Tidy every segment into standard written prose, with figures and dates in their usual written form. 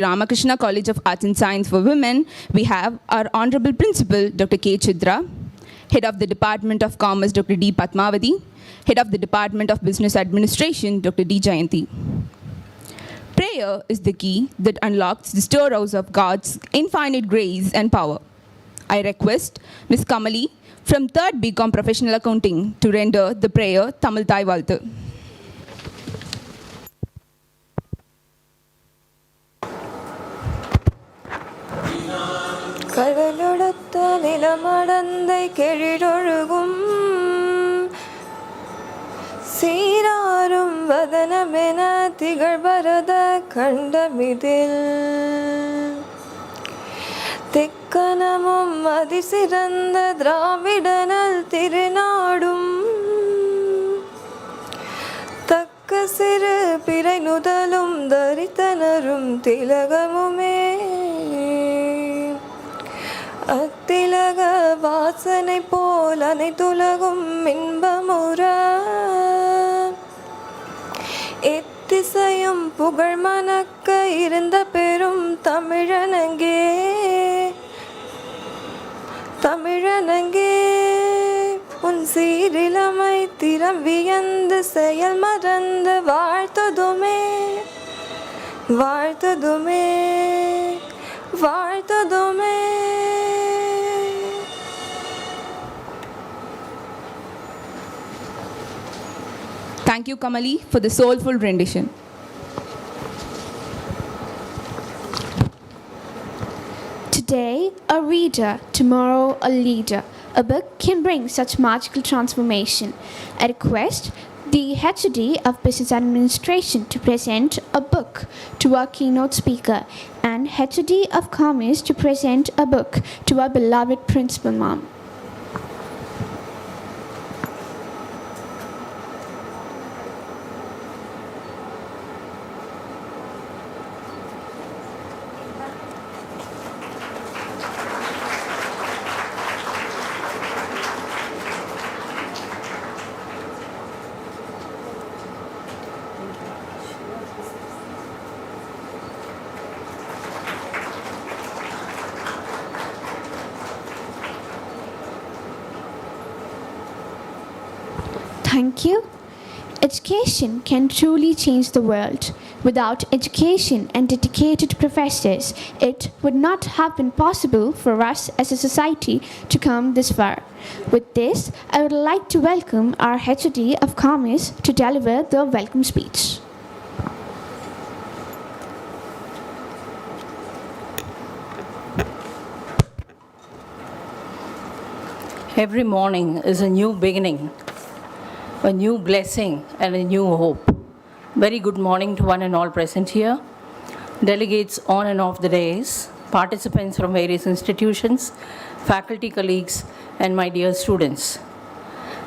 Ramakrishna College of Arts and Science for Women, we have our Honorable Principal, Dr. K. Chidra, Head of the Department of Commerce, Dr. D. Padmavati, Head of the Department of Business Administration, Dr. D. Jayanti. Prayer is the key that unlocks the storehouse of God's infinite grace and power. I request Ms. Kamali from 3rd BCom Professional Accounting to render the prayer Tamil Thai Valthu. கடலொடுத்த நிலமடந்தை கெழிடொழுகும் சீராரும் வதனமென திகழ்பரத கண்டமிதில் திக்கனமும் அதிசிறந்த திராவிடனல் திருநாடும் தக்க சிறு பிறை நுதலும் தரித்தனரும் திலகமுமே அத்திலக வாசனை போல் அனைத்துலகும் இன்பமுற எத்திசையும் புகழ் மணக்க இருந்த பெரும் தமிழனங்கே உன் சீரிலமை திறம் வியந்து செயல் மறந்து வாழ்த்ததுமே Thank you, Kamali, for the soulful rendition. Today, a reader, tomorrow, a leader. A book can bring such magical transformation. I request the HOD of Business Administration to present a book to our keynote speaker and HOD of Commerce to present a book to our beloved Principal Ma'am. Thank you. Education can truly change the world. Without education and dedicated professors, it would not have been possible for us as a society to come this far. With this, I would like to welcome our HOD of Commerce to deliver the welcome speech. Every morning is a new beginning, a new blessing and a new hope. Very good morning to one and all present here, delegates on and off the days, participants from various institutions, faculty colleagues, and my dear students.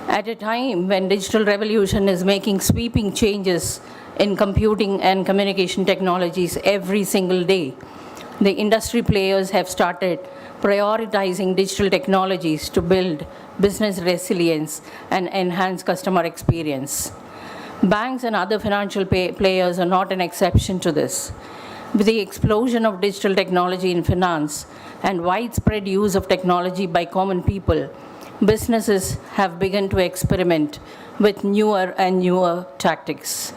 At a time when digital revolution is making sweeping changes in computing and communication technologies every single day, the industry players have started prioritizing digital technologies to build business resilience and enhance customer experience. Banks and other financial players are not an exception to this. With the explosion of digital technology in finance and widespread use of technology by common people, businesses have begun to experiment with newer and newer tactics.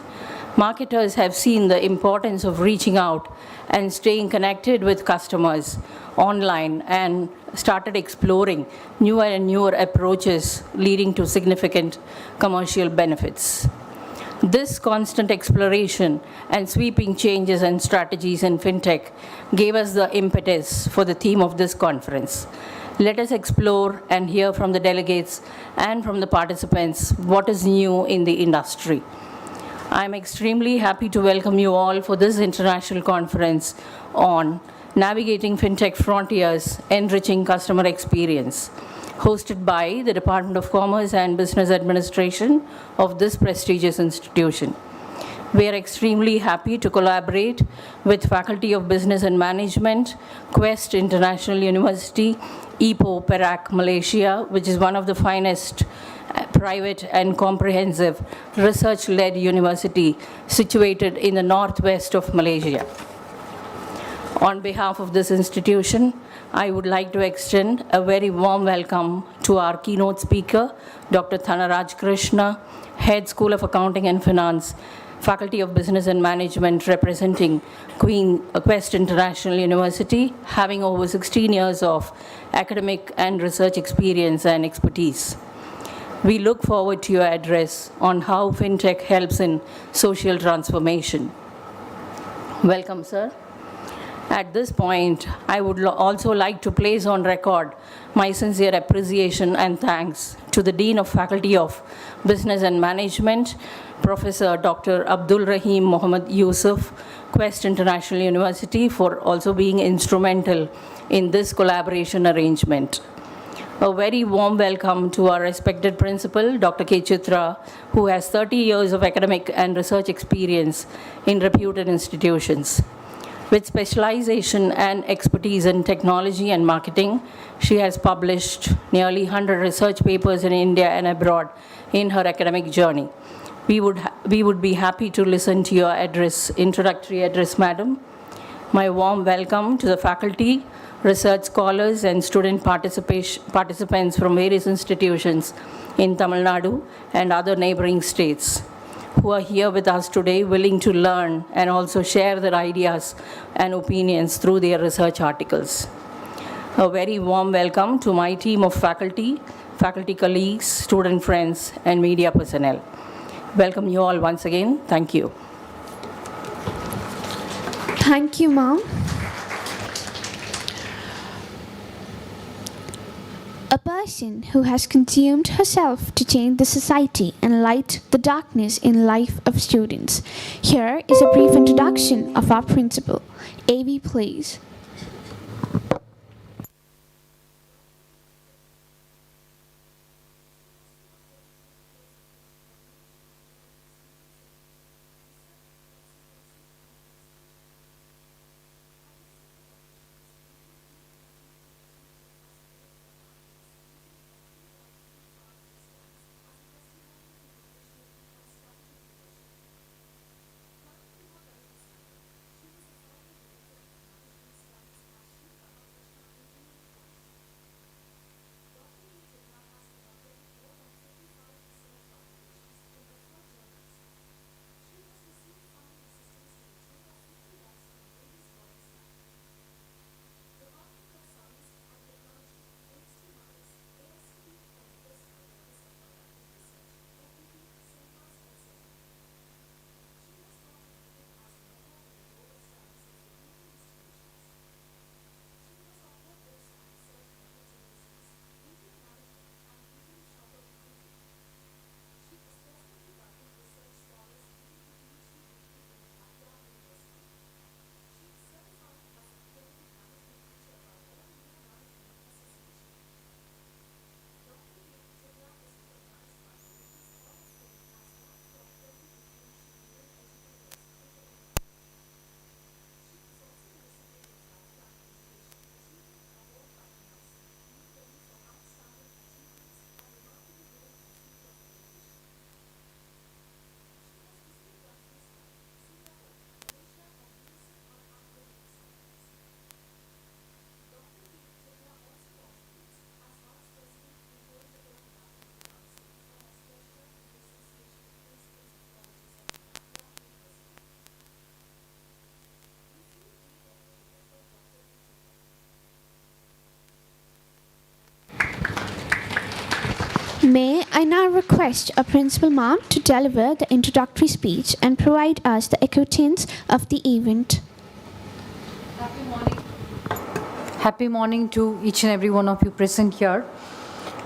Marketers have seen the importance of reaching out and staying connected with customers online and started exploring newer and newer approaches leading to significant commercial benefits. This constant exploration and sweeping changes and strategies in fintech gave us the impetus for the theme of this conference. Let us explore and hear from the delegates and from the participants what is new in the industry. I am extremely happy to welcome you all for this international conference on Navigating Fintech Frontiers, Enriching Customer Experience, hosted by the Department of Commerce and Business Administration of this prestigious institution. We are extremely happy to collaborate with Faculty of Business and Management, Quest International University, Ipoh, Perak, Malaysia, which is one of the finest private and comprehensive research-led university situated in the northwest of Malaysia. On behalf of this institution, I would like to extend a very warm welcome to our keynote speaker, Dr. Thanaraj Krishna, Head School of Accounting and Finance, Faculty of Business and Management, representing Quest International University, having over 16 years of academic and research experience and expertise. We look forward to your address on how Fintech helps in social transformation. Welcome, sir. At this point, I would also like to place on record my sincere appreciation and thanks to the Dean of Faculty of Business and Management, Professor Dr. Abdul Rahim Mohammad Yusuf, Quest International University, for also being instrumental in this collaboration arrangement. A very warm welcome to our respected principal, Dr. K. Chitra, who has 30 years of academic and research experience in reputed institutions. With specialization and expertise in technology and marketing, she has published nearly 100 research papers in India and abroad in her academic journey. We would be happy to listen to your introductory address, madam. My warm welcome to the faculty, research scholars, and student participants from various institutions in Tamil Nadu and other neighboring states, who are here with us today, willing to learn and also share their ideas and opinions through their research articles. A very warm welcome to my team of faculty colleagues, student friends, and media personnel. Welcome you all once again. Thank you. Thank you, ma'am. A person who has consumed herself to change the society and light the darkness in life of students. Here is a brief introduction of our principal. AV, please. May I now request our principal ma'am to deliver the introductory speech and provide us the accountants of the event. Happy morning to each and every one of you present here.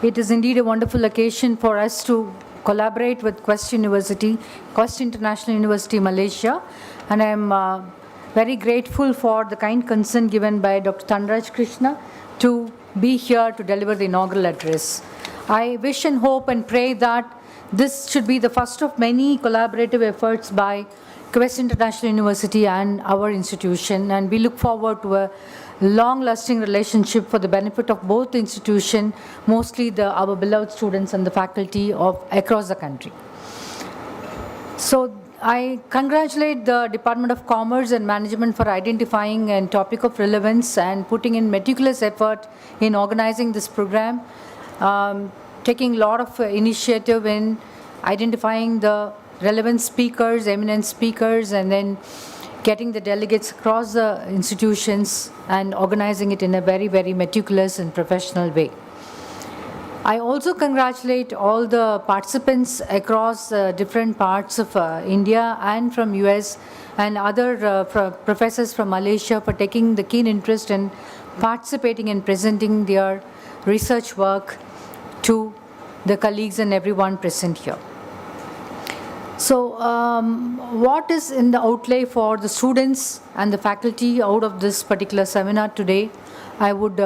It is indeed a wonderful occasion for us to collaborate with Quest University, Quest International University, Malaysia, and I am very grateful for the kind consent given by Dr. Thanaraj Krishna to be here to deliver the inaugural address. I wish and hope and pray that this should be the first of many collaborative efforts by Quest International University and our institution, and we look forward to a long-lasting relationship for the benefit of both the institution, mostly our beloved students and the faculty of across the country. So I congratulate the Department of Commerce and Management for identifying a topic of relevance and putting in meticulous effort in organizing this program, taking a lot of initiative in identifying the relevant speakers, eminent speakers, and then getting the delegates across the institutions and organizing it in a very, very meticulous and professional way. I also congratulate all the participants across different parts of India and from US and other professors from Malaysia for taking the keen interest in participating and presenting their research work to the colleagues and everyone present here. So what is in the outlay for the students and the faculty out of this particular seminar today? I would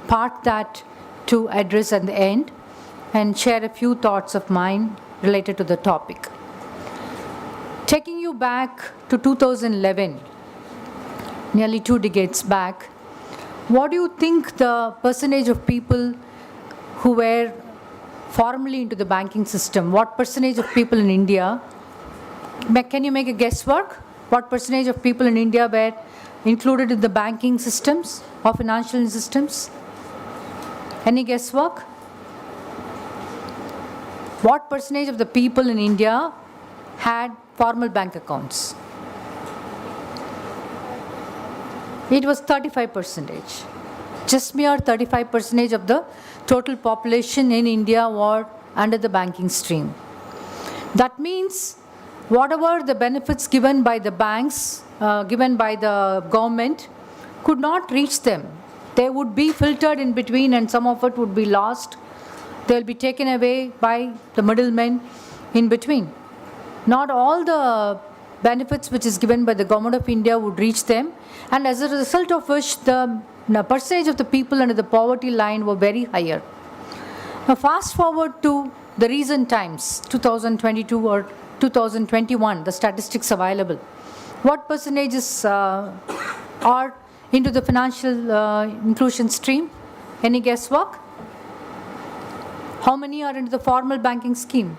part that to address at the end and share a few thoughts of mine related to the topic. Taking you back to 2011, nearly 2 decades back, what do you think the percentage of people who were formally into the banking system, what percentage of people in India, can you make a guesswork? What percentage of people in India were included in the banking systems or financial systems? Any guesswork? What percentage of the people in India had formal bank accounts? It was 35%. Just mere 35% of the total population in India were under the banking stream. That means whatever the benefits given by the banks, given by the government, could not reach them. They would be filtered in between and some of it would be lost. They'll be taken away by the middlemen in between. Not all the benefits which is given by the government of India would reach them, and as a result of which the percentage of the people under the poverty line were very higher. Now fast forward to the recent times, 2022 or 2021, the statistics available. What percentages are into the financial inclusion stream? Any guesswork? How many are into the formal banking scheme?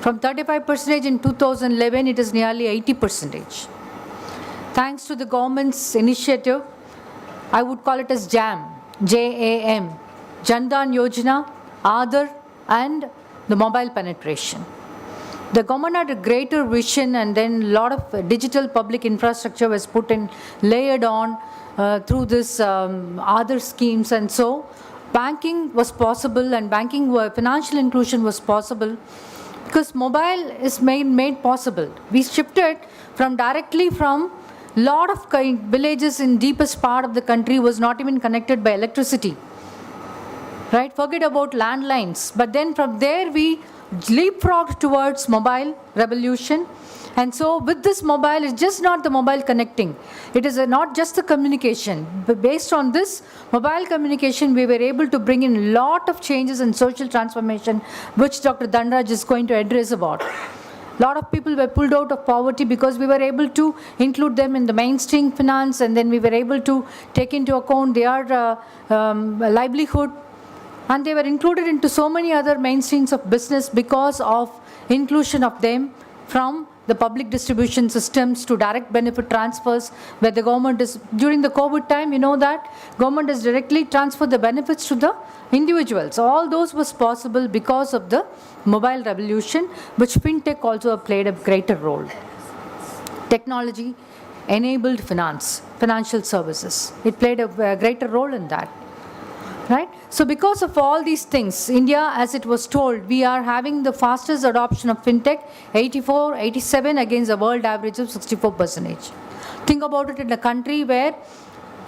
From 35% in 2011, it is nearly 80%. Thanks to the government's initiative, I would call it as JAM, J-A-M, Jandan Yojana, Aadhar, and the mobile penetration. The government had a greater vision, and then a lot of digital public infrastructure was put in, layered on through this other schemes, and so banking was possible, and financial inclusion was possible because mobile is made possible. We shifted directly from lot of villages in deepest part of the country was not even connected by electricity. Right? Forget about landlines. But then from there we leapfrogged towards mobile revolution. And so with this mobile, it's just not the mobile connecting. It is not just the communication. But based on this mobile communication, we were able to bring in a lot of changes in social transformation, which Dr. Dhanraj is going to address about. A lot of people were pulled out of poverty because we were able to include them in the mainstream finance, and then we were able to take into account their livelihood, and they were included into so many other mainstreams of business because of inclusion of them from the public distribution systems to direct benefit transfers, where the government is, during the COVID time, you know that government has directly transferred the benefits to the individuals. All those was possible because of the mobile revolution, which Fintech also played a greater role. Technology enabled financial services. It played a greater role in that. Right? So because of all these things, India, as it was told, we are having the fastest adoption of Fintech, 84, 87 against a world average of 64%. Think about it in a country where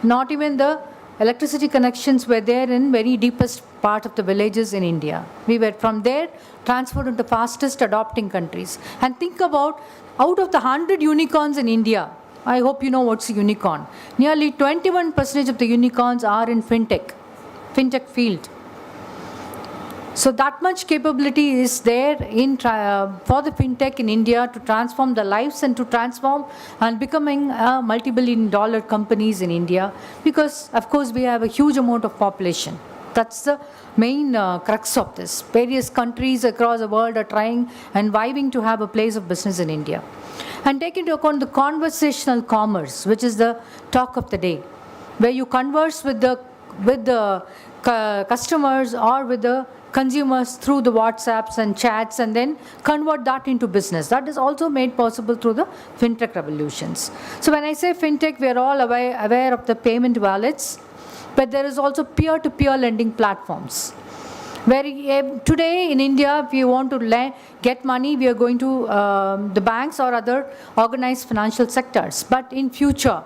not even the electricity connections were there in very deepest part of the villages in India. We were from there transferred into fastest adopting countries. And think about, out of the 100 unicorns in India, I hope you know what's a unicorn. Nearly 21% of the unicorns are in Fintech field. So that much capability is there for the Fintech in India to transform the lives and to transform and becoming multi-billion-dollar companies in India, because of course we have a huge amount of population. That's the main crux of this. Various countries across the world are trying and vying to have a place of business in India. And take into account the conversational commerce, which is the talk of the day, where you converse with the customers or with the consumers through the WhatsApps and chats and then convert that into business. That is also made possible through the fintech revolutions. So when I say fintech, we are all aware of the payment wallets, but there is also peer-to-peer lending platforms. Where today in India, if you want to get money, we are going to the banks or other organized financial sectors. But in future,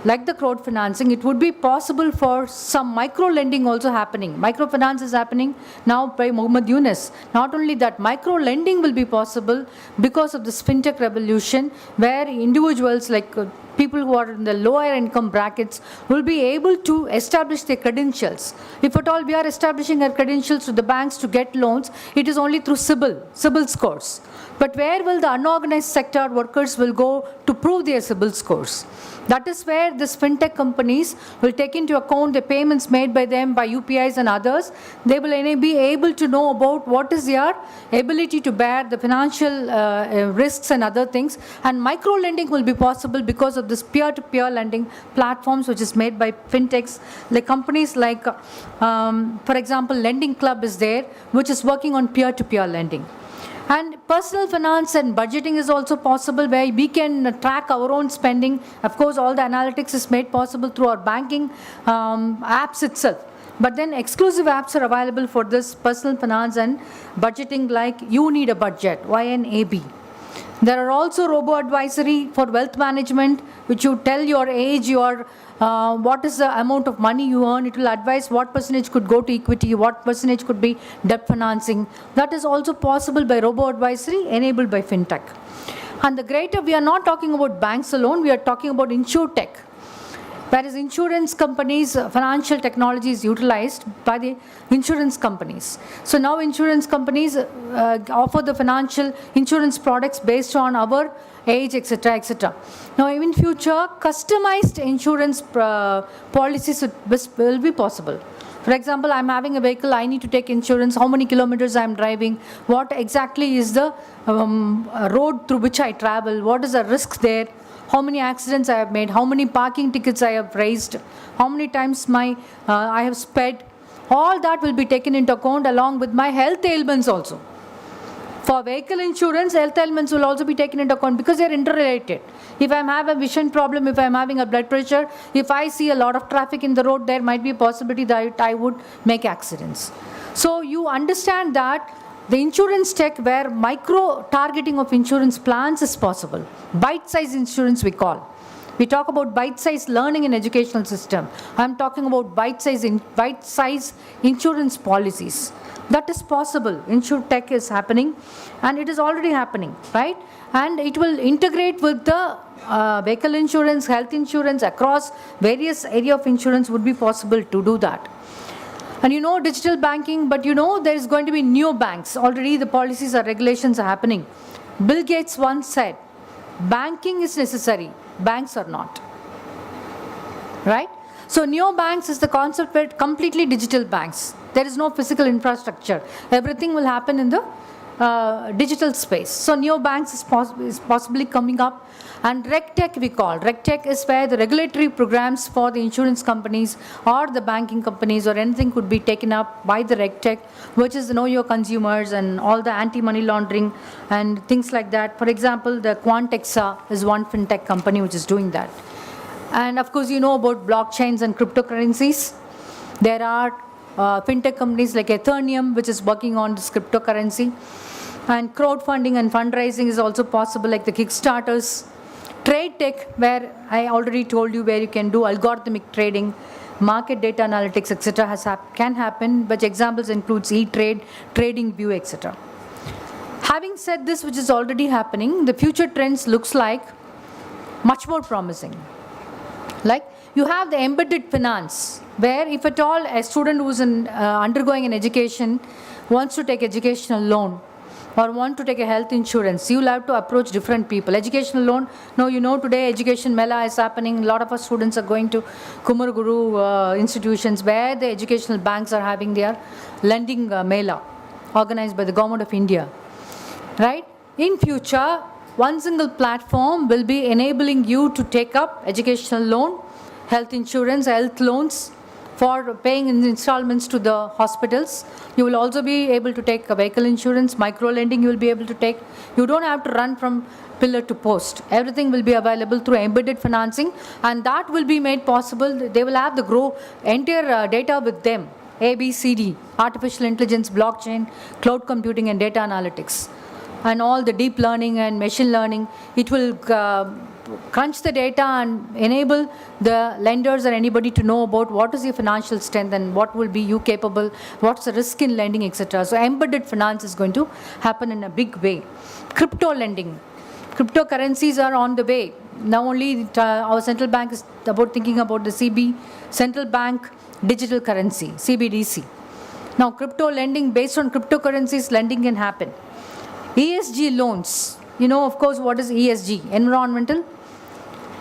like the crowd financing, it would be possible for some micro lending also happening. Microfinance is happening now by Muhammad Yunus. Not only that, micro lending will be possible because of this fintech revolution, where individuals like people who are in the lower income brackets will be able to establish their credentials. If at all we are establishing our credentials to the banks to get loans, it is only through CIBIL scores. But where will the unorganized sector workers will go to prove their CIBIL scores? That is where these fintech companies will take into account the payments made by them by UPIs and others. They will be able to know about what is their ability to bear the financial risks and other things. And micro lending will be possible because of this peer-to-peer lending platforms, which is made by fintechs, like companies like, for example, Lending Club is there, which is working on peer-to-peer lending. And personal finance and budgeting is also possible, where we can track our own spending. Of course, all the analytics is made possible through our banking apps itself. But then exclusive apps are available for this personal finance and budgeting, like You Need a Budget, YNAB. There are also robo-advisory for wealth management, which you tell your age, what is the amount of money you earn. It will advise what percentage could go to equity, what percentage could be debt financing. That is also possible by robo-advisory enabled by fintech. And the greater, we are not talking about banks alone, we are talking about insurtech. Whereas insurance companies, financial technology is utilized by the insurance companies. So now insurance companies offer the financial insurance products based on our age, etc., etc. Now, in future, customized insurance policies will be possible. For example, I'm having a vehicle, I need to take insurance, how many kilometers I'm driving, what exactly is the road through which I travel, what is the risk there, how many accidents I have made, how many parking tickets I have raised, how many times I have sped. All that will be taken into account along with my health ailments also. For vehicle insurance, health ailments will also be taken into account because they are interrelated. If I have a vision problem, if I am having a blood pressure, if I see a lot of traffic in the road, there might be a possibility that I would make accidents. So you understand that the insurance tech, where micro targeting of insurance plans is possible. Bite-sized insurance we call. We talk about bite-sized learning in educational system. I'm talking about bite-sized insurance policies. That is possible. InsurTech is happening, and it is already happening, right? And it will integrate with the vehicle insurance, health insurance, across various area of insurance would be possible to do that. And digital banking, but there is going to be new banks. Already the policies or regulations are happening. Bill Gates once said, banking is necessary, banks are not. Right? So neobanks is the concept where completely digital banks. There is no physical infrastructure. Everything will happen in the digital space. So neobanks is possibly coming up. And RegTech we call. RegTech is where the regulatory programs for the insurance companies or the banking companies or anything could be taken up by the RegTech, which is Know Your Consumers and all the anti-money laundering and things like that. For example, the Quantexa is one fintech company which is doing that. And of course, you know about blockchains and cryptocurrencies. There are fintech companies like Ethereum, which is working on this cryptocurrency. And crowdfunding and fundraising is also possible, like the Kickstarters. Trade tech, where I already told you where you can do algorithmic trading, market data analytics, etc. Can happen, but examples includes e-trade, TradingView, etc. Having said this, which is already happening, the future trends looks like much more promising. Like you have the embedded finance, where if at all a student who's undergoing an education wants to take educational loan, or want to take a health insurance, you will have to approach different people. Educational loan, no, you know today education mela is happening. A lot of our students are going to Kumaraguru institutions where the educational banks are having their lending mela organized by the government of India. Right? In future, one single platform will be enabling you to take up educational loan, health insurance, health loans for paying in installments to the hospitals. You will also be able to take a vehicle insurance, micro lending you will be able to take. You don't have to run from pillar to post. Everything will be available through embedded financing, and that will be made possible. They will have the entire data with them. ABCD, artificial intelligence, blockchain, cloud computing and data analytics. And all the deep learning and machine learning, it will crunch the data and enable the lenders or anybody to know about what is your financial strength and what will be you capable, what's the risk in lending, etc. So embedded finance is going to happen in a big way. Crypto lending. Cryptocurrencies are on the way. Now only our central bank is thinking about the central bank digital currency, CBDC. Now crypto lending based on cryptocurrencies, lending can happen. ESG loans, you know of course what is ESG, environmental,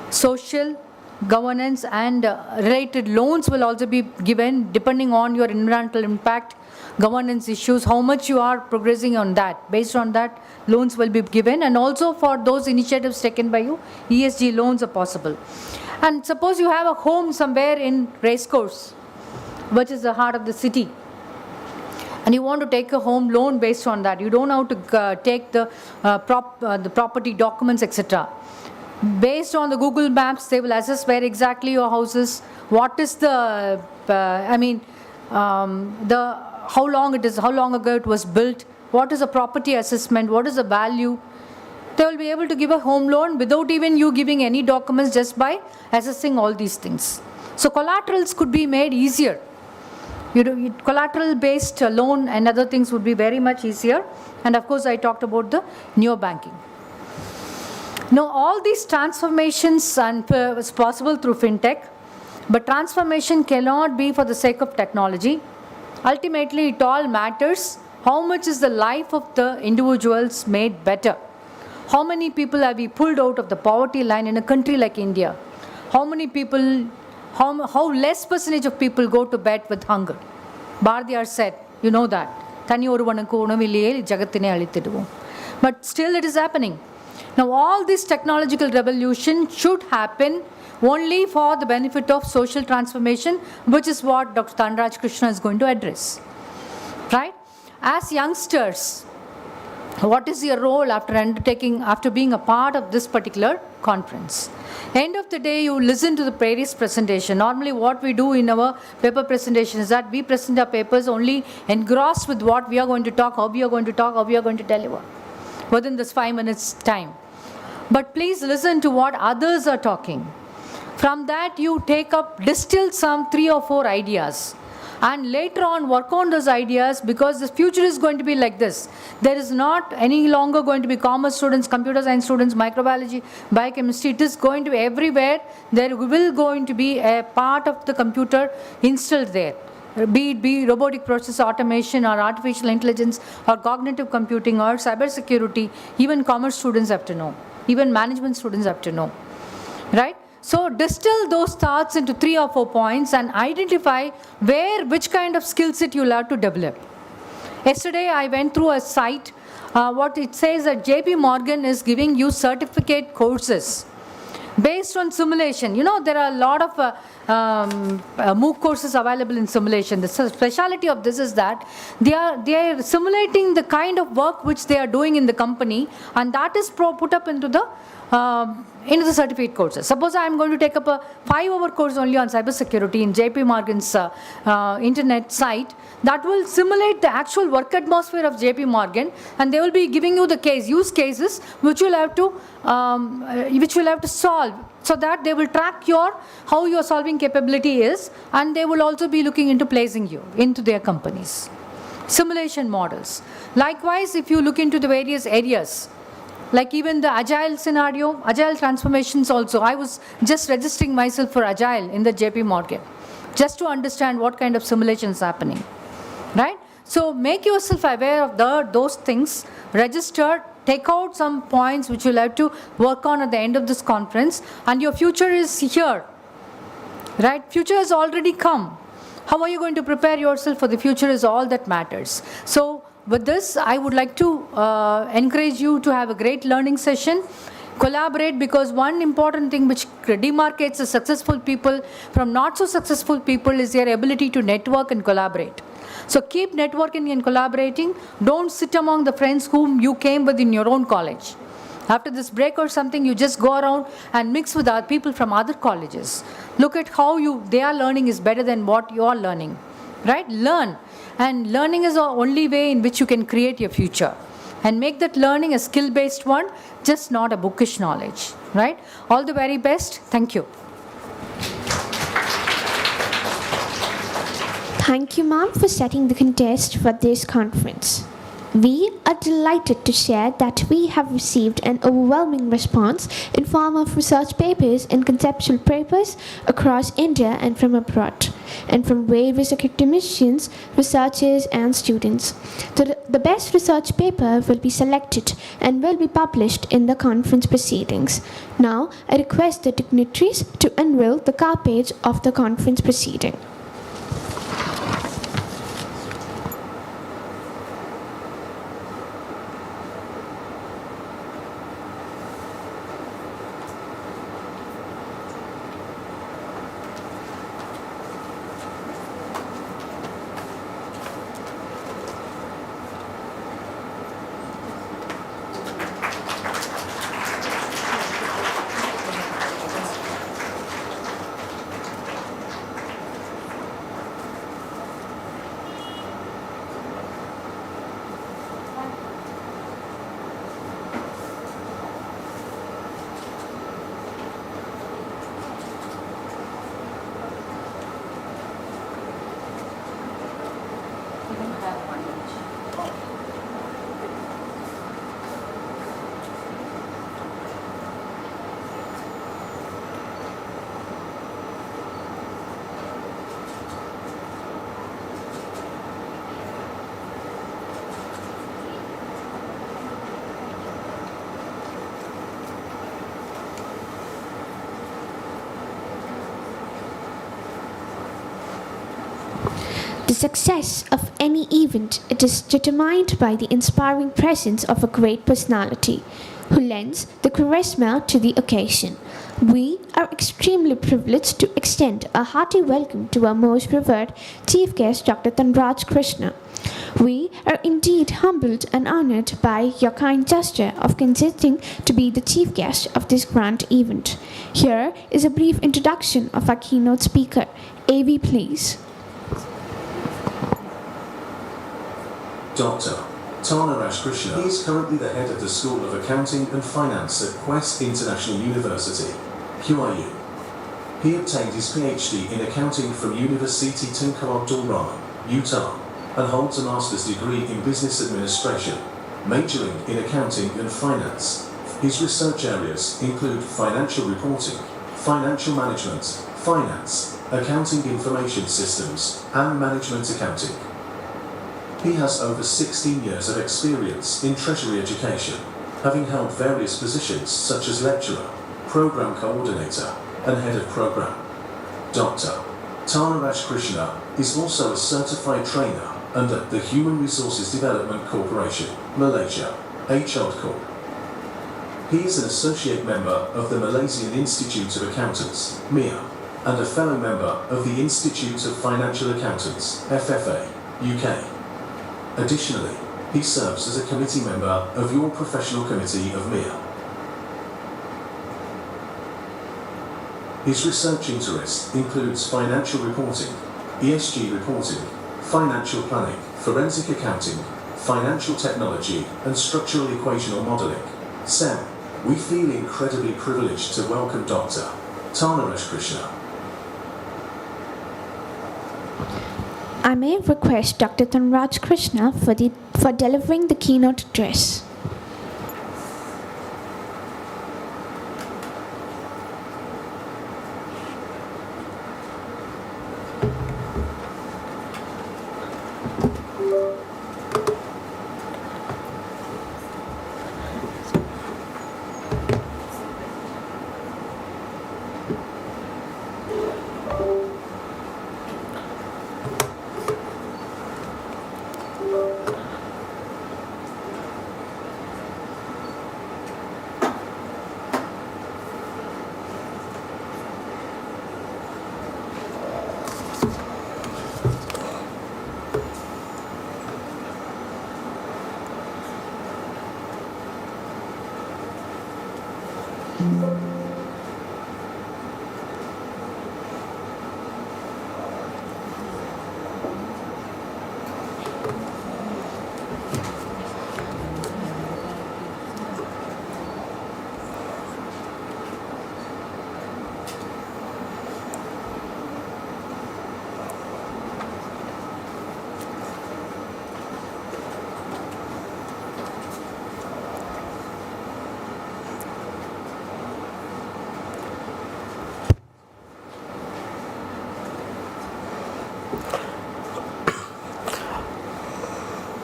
social, governance and related loans will also be given depending on your environmental impact, governance issues, how much you are progressing on that. Based on that, loans will be given, and also for those initiatives taken by you, ESG loans are possible. And suppose you have a home somewhere in Racecourse, which is the heart of the city, and you want to take a home loan based on that. You don't have to take the property documents, etc. Based on the Google Maps, they will assess where exactly your house is, what is the, how long it is, how long ago it was built, what is the property assessment, what is the value. They will be able to give a home loan without even you giving any documents, just by assessing all these things. So collaterals could be made easier. Collateral-based loan and other things would be very much easier. And of course, I talked about the neo-banking. Now, all these transformations is possible through Fintech, but transformation cannot be for the sake of technology. Ultimately, it all matters. How much is the life of the individuals made better? How many people have we pulled out of the poverty line in a country like India? How many people, how less percentage of people go to bed with hunger? Bhardiyar said, you know that. But still it is happening. Now all this technological revolution should happen only for the benefit of social transformation, which is what Dr. Thanraj Krishna is going to address. Right? As youngsters, what is your role after being a part of this particular conference? End of the day, you listen to the previous presentation. Normally what we do in our paper presentation is that we present our papers only engrossed with what we are going to talk, how we are going to talk, how we are going to deliver within this 5 minutes time. But please listen to what others are talking. From that you distill some 3 or 4 ideas. And later on work on those ideas, because the future is going to be like this. There is not any longer going to be commerce students, computer science students, microbiology, biochemistry. It is going to be everywhere. There will going to be a part of the computer instilled there. Be it robotic process automation or artificial intelligence or cognitive computing or cyber security, even commerce students have to know. Even management students have to know. Right? So distill those thoughts into 3 or 4 points and identify which kind of skill set you'll have to develop. Yesterday I went through a site, what it says that JP Morgan is giving you certificate courses based on simulation. You know, there are a lot of MOOC courses available in simulation. The speciality of this is that they are simulating the kind of work which they are doing in the company, and that is put up into the certificate courses. Suppose I am going to take up a 5-hour course only on cybersecurity in JP Morgan's internet site, that will simulate the actual work atmosphere of JP Morgan, and they will be giving you the use cases which you will have to solve, so that they will track how your solving capability is, and they will also be looking into placing you into their companies. Simulation models. Likewise, if you look into the various areas, like even the agile scenario, agile transformations also. I was just registering myself for agile in the JP Morgan, just to understand what kind of simulation is happening. Right? So make yourself aware of those things, register, take out some points which you'll have to work on at the end of this conference, and your future is here, right? Future has already come. How are you going to prepare yourself for the future is all that matters. So with this, I would like to encourage you to have a great learning session. Collaborate, because one important thing which demarcates the successful people from not so successful people is their ability to network and collaborate. So keep networking and collaborating. Don't sit among the friends whom you came with in your own college. After this break or something, you just go around and mix with other people from other colleges. Look at how they are learning is better than what you are learning, right? Learn. And learning is the only way in which you can create your future. And make that learning a skill-based one, just not a bookish knowledge, right? All the very best. Thank you. Thank you, ma'am, for setting the contest for this conference. We are delighted to share that we have received an overwhelming response in form of research papers and conceptual papers across India and from abroad, and from various academicians, researchers, and students. The best research paper will be selected and will be published in the conference proceedings. Now, I request the dignitaries to unveil the cover page of the conference proceeding. The success of any event, it is determined by the inspiring presence of a great personality who lends the charisma to the occasion. We are extremely privileged to extend a hearty welcome to our most revered chief guest, Dr. Dhanraj Krishna. We are indeed humbled and honored by your kind gesture of consenting to be the chief guest of this grand event. Here is a brief introduction of our keynote speaker. AV, please. Dr. Dhanraj Krishna. He is currently the head of the School of Accounting and Finance at Quest International University, QIU. He obtained his PhD in accounting from University Tunku Abdul Rahman, Utah, and holds a master's degree in business administration, majoring in accounting and finance. His research areas include financial reporting, financial management, finance, accounting information systems, and management accounting. He has over 16 years of experience in Treasury education, having held various positions such as lecturer, program coordinator, and head of program. Dr. Dhanraj Krishna is also a certified trainer under the Human Resources Development Corporation, Malaysia, HRD Corp. He is an associate member of the Malaysian Institute of Accountants, MIA, and a fellow member of the Institute of Financial Accountants, FFA, UK. Additionally, he serves as a committee member of your professional committee of MIA. His research interest includes financial reporting, ESG reporting, financial planning, forensic accounting, financial technology, and structural equational modeling. SEM, we feel incredibly privileged to welcome Dr. Dhanraj Krishna. I may request Dr. Dhanraj Krishna for delivering the keynote address.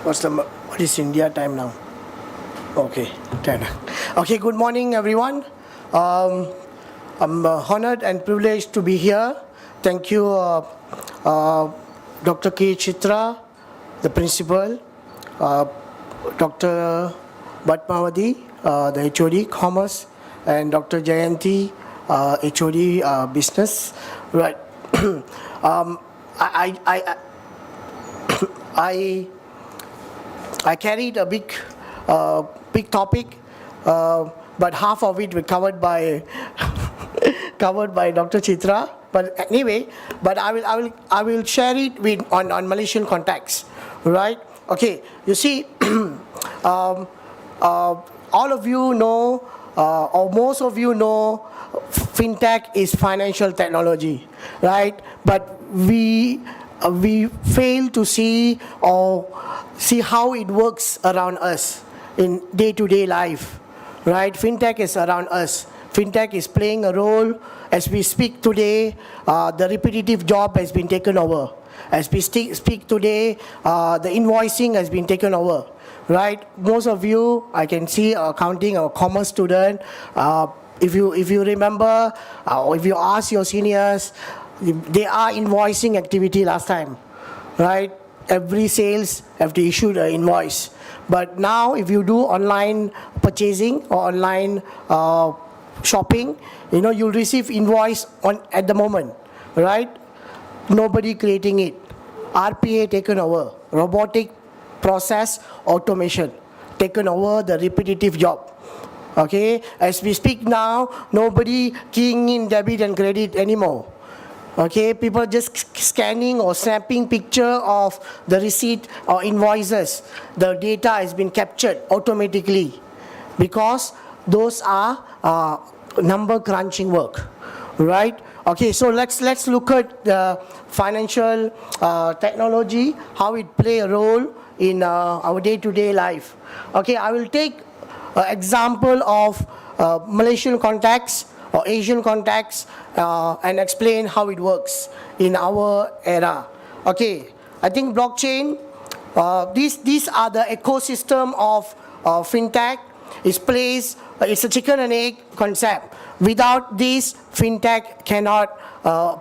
What is India time now? Okay, 10. Okay, good morning, everyone. I'm honored and privileged to be here. Thank you, Dr. K. Chitra, the principal, Dr. Bhatmavati, the HOD Commerce, and Dr. Jayanti, HOD Business. Right. I carried a big topic, but half of it was covered by Dr. Chitra. But anyway, I will share it on Malaysian context, right? Okay, you see, all of you know, or most of you know, Fintech is financial technology, right? But we fail to see how it works around us in day-to-day life, right? Fintech is around us. Fintech is playing a role. As we speak today, the repetitive job has been taken over. As we speak today, the invoicing has been taken over, right? Most of you, I can see, accounting or commerce student. If you remember, or if you ask your seniors, they are invoicing activity last time, right? Every sales have to issue the invoice. But now if you do online purchasing or online shopping, you'll receive invoice at the moment, right? Nobody creating it. RPA taken over. Robotic process automation taken over the repetitive job. Okay, as we speak now, nobody keying in debit and credit anymore. Okay, people just scanning or snapping picture of the receipt or invoices. The data has been captured automatically because those are number crunching work, right? Okay, so let's look at the financial technology, how it play a role in our day-to-day life. Okay, I will take an example of Malaysian context or Asian context and explain how it works in our era. Okay, I think blockchain, these are the ecosystem of fintech. It's a chicken and egg concept. Without this, fintech cannot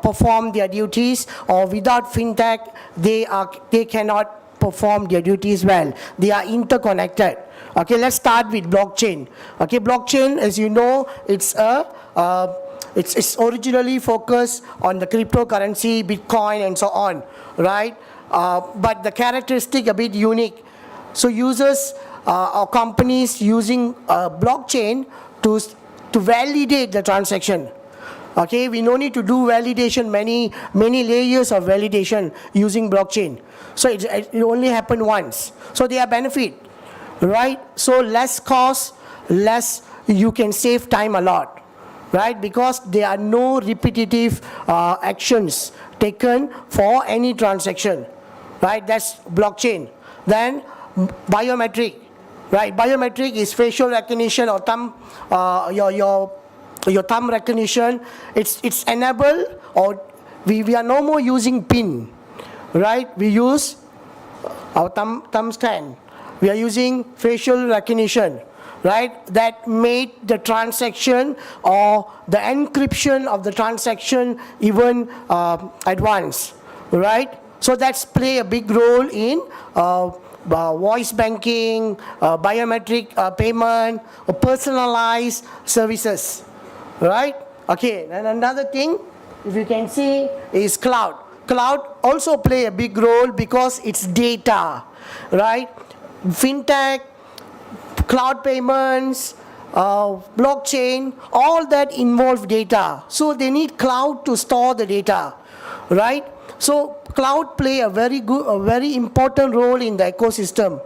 perform their duties, or without fintech, they cannot perform their duties well. They are interconnected. Okay, let's start with blockchain. Okay, blockchain, as you know, it's originally focused on the cryptocurrency, Bitcoin, and so on, right? But the characteristic a bit unique. So users or companies using blockchain to validate the transaction. Okay, we no need to do validation, many layers of validation using blockchain. So it only happened once. So they are benefit, right? So less cost, less you can save time a lot, right? Because there are no repetitive actions taken for any transaction, right? That's blockchain. Then biometric, right? Biometric is facial recognition or thumb, your thumb recognition. It's enabled, or we are no more using PIN, right? We use our thumb scan. We are using facial recognition, right? That made the transaction or the encryption of the transaction even advanced, right? So that's play a big role in voice banking, biometric payment, or personalized services, right? Okay, and another thing, if you can see, is cloud. Cloud also play a big role because it's data, right? Fintech, cloud payments, blockchain, all that involve data. So they need cloud to store the data, right? So cloud play a very important role in the ecosystem.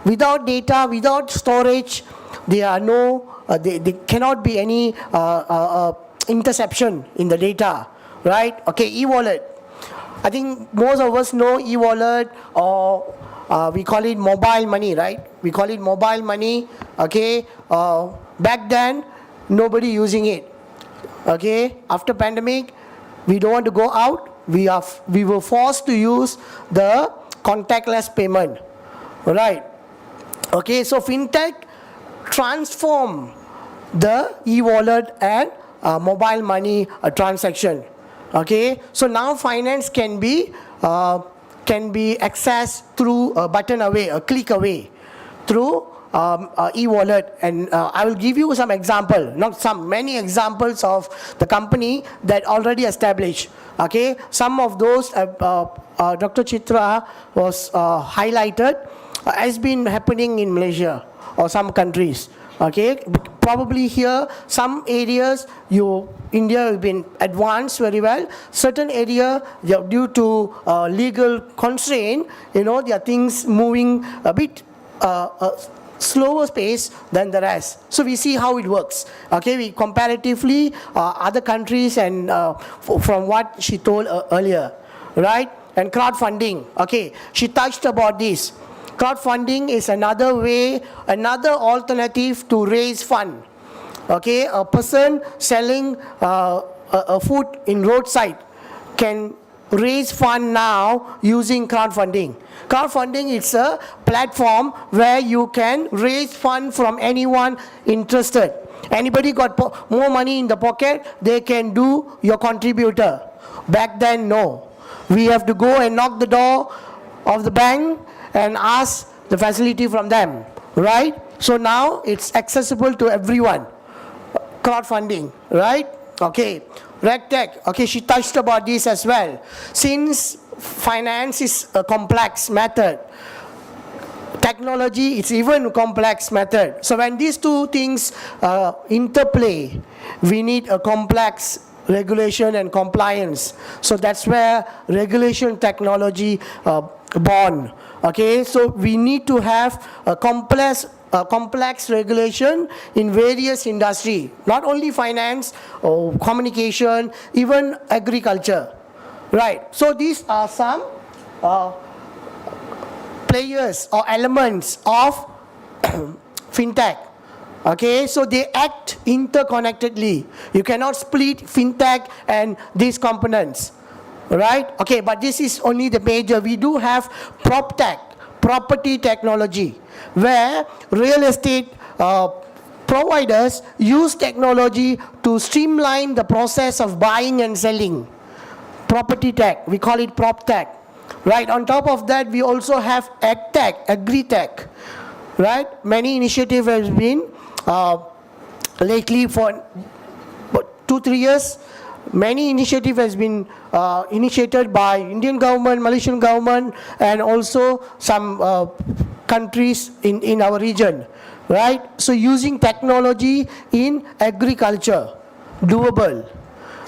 Without data, without storage, there are there cannot be any interception in the data, right? Okay, e-wallet. I think most of us know e-wallet, or we call it mobile money, right? We call it mobile money, okay? Back then, nobody using it, okay? After pandemic, we don't want to go out. We were forced to use the contactless payment, right? Okay, so Fintech transform the e-wallet and mobile money transaction. Okay, so now finance can be accessed through a button away, a click away, through e-wallet. And I will give you some example, many examples of the company that already established. Okay, some of those Dr. Chitra was highlighted, has been happening in Malaysia or some countries. Okay, probably here some areas India has been advanced very well. Certain area, due to legal constraint, there are things moving a bit slower pace than the rest. So we see how it works. Okay, we comparatively other countries and from what she told earlier, right? And crowdfunding. Okay, she touched about this. Crowdfunding is another way, another alternative to raise fund. Okay, a person selling a food in roadside can raise fund now using crowdfunding. Crowdfunding is a platform where you can raise fund from anyone interested. Anybody got more money in the pocket, they can do your contributor. Back then, no. We have to go and knock the door of the bank and ask the facility from them, right? So now it's accessible to everyone. Crowdfunding, right? Okay. RegTech, okay, she touched about this as well. Since finance is a complex method, technology is even a complex method. So when these two things interplay, we need a complex regulation and compliance. So that's where regulation technology born. Okay, so we need to have a complex regulation in various industry, not only finance or communication, even agriculture, right? So these are some players or elements of Fintech. Okay, so they act interconnectedly. You cannot split Fintech and these components, right? Okay, but this is only the major. We do have PropTech, property technology, where real estate providers use technology to streamline the process of buying and selling. Property tech, we call it PropTech, right? On top of that, we also have AgTech, Agri-Tech, right? Many initiatives have been lately for 2-3 years. Many initiative has been initiated by Indian government, Malaysian government, and also some countries in our region, right? So using technology in agriculture, doable,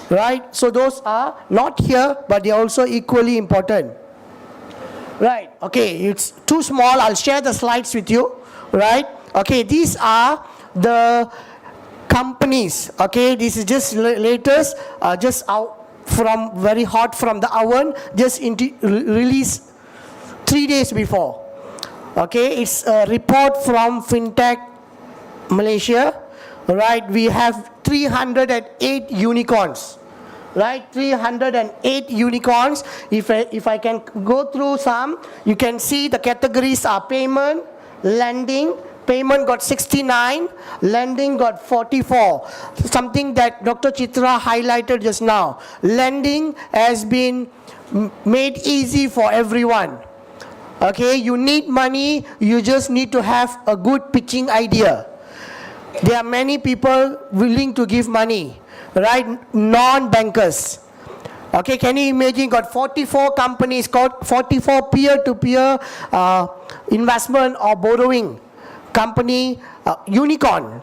right? So those are not here, but they are also equally important, right? Okay, it's too small. I'll share the slides with you, right? Okay, these are the companies. Okay, this is just latest, just out from very hot from the oven, just released 3 days before. Okay, it's a report from Fintech Malaysia, right? We have 308 unicorns, right? 308 unicorns. If I can go through some, you can see the categories are payment, lending. Payment got 69, lending got 44. Something that Dr. Chitra highlighted just now. Lending has been made easy for everyone. Okay, you need money, you just need to have a good pitching idea. There are many people willing to give money, right? Non-bankers. Okay, can you imagine, got 44 companies, got 44 peer-to-peer investment or borrowing company, unicorn,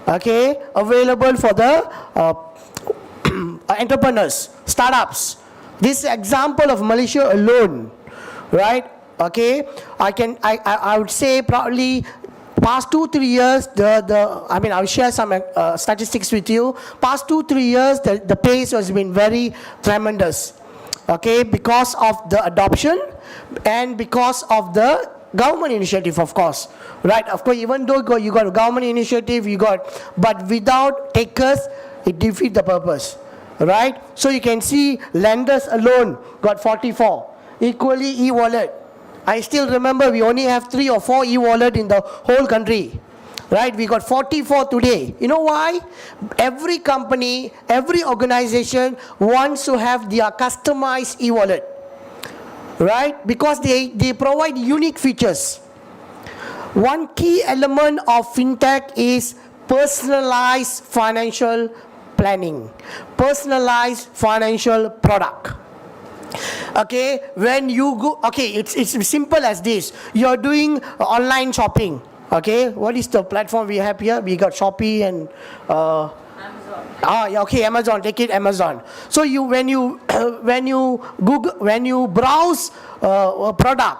okay, available for the entrepreneurs, startups. This example of Malaysia alone, right? Okay, I would say probably past 2-3 years, I'll share some statistics with you. Past 2-3 years, the pace has been very tremendous. Okay, because of the adoption and because of the government initiative, of course, right? Of course, even though you got a government initiative, but without takers, it defeats the purpose, right? So you can see lenders alone got 44. Equally, e-wallet. I still remember we only have 3 or 4 e-wallet in the whole country, right? We got 44 today. You know why? Every company, every organization wants to have their customized e-wallet, right? Because they provide unique features. One key element of fintech is personalized financial planning, personalized financial product. Okay, when you go, okay, it's simple as this. You're doing online shopping. Okay, what is the platform we have here? We got Shopee and Amazon. Okay, Amazon. Take it, Amazon. So when you browse a product,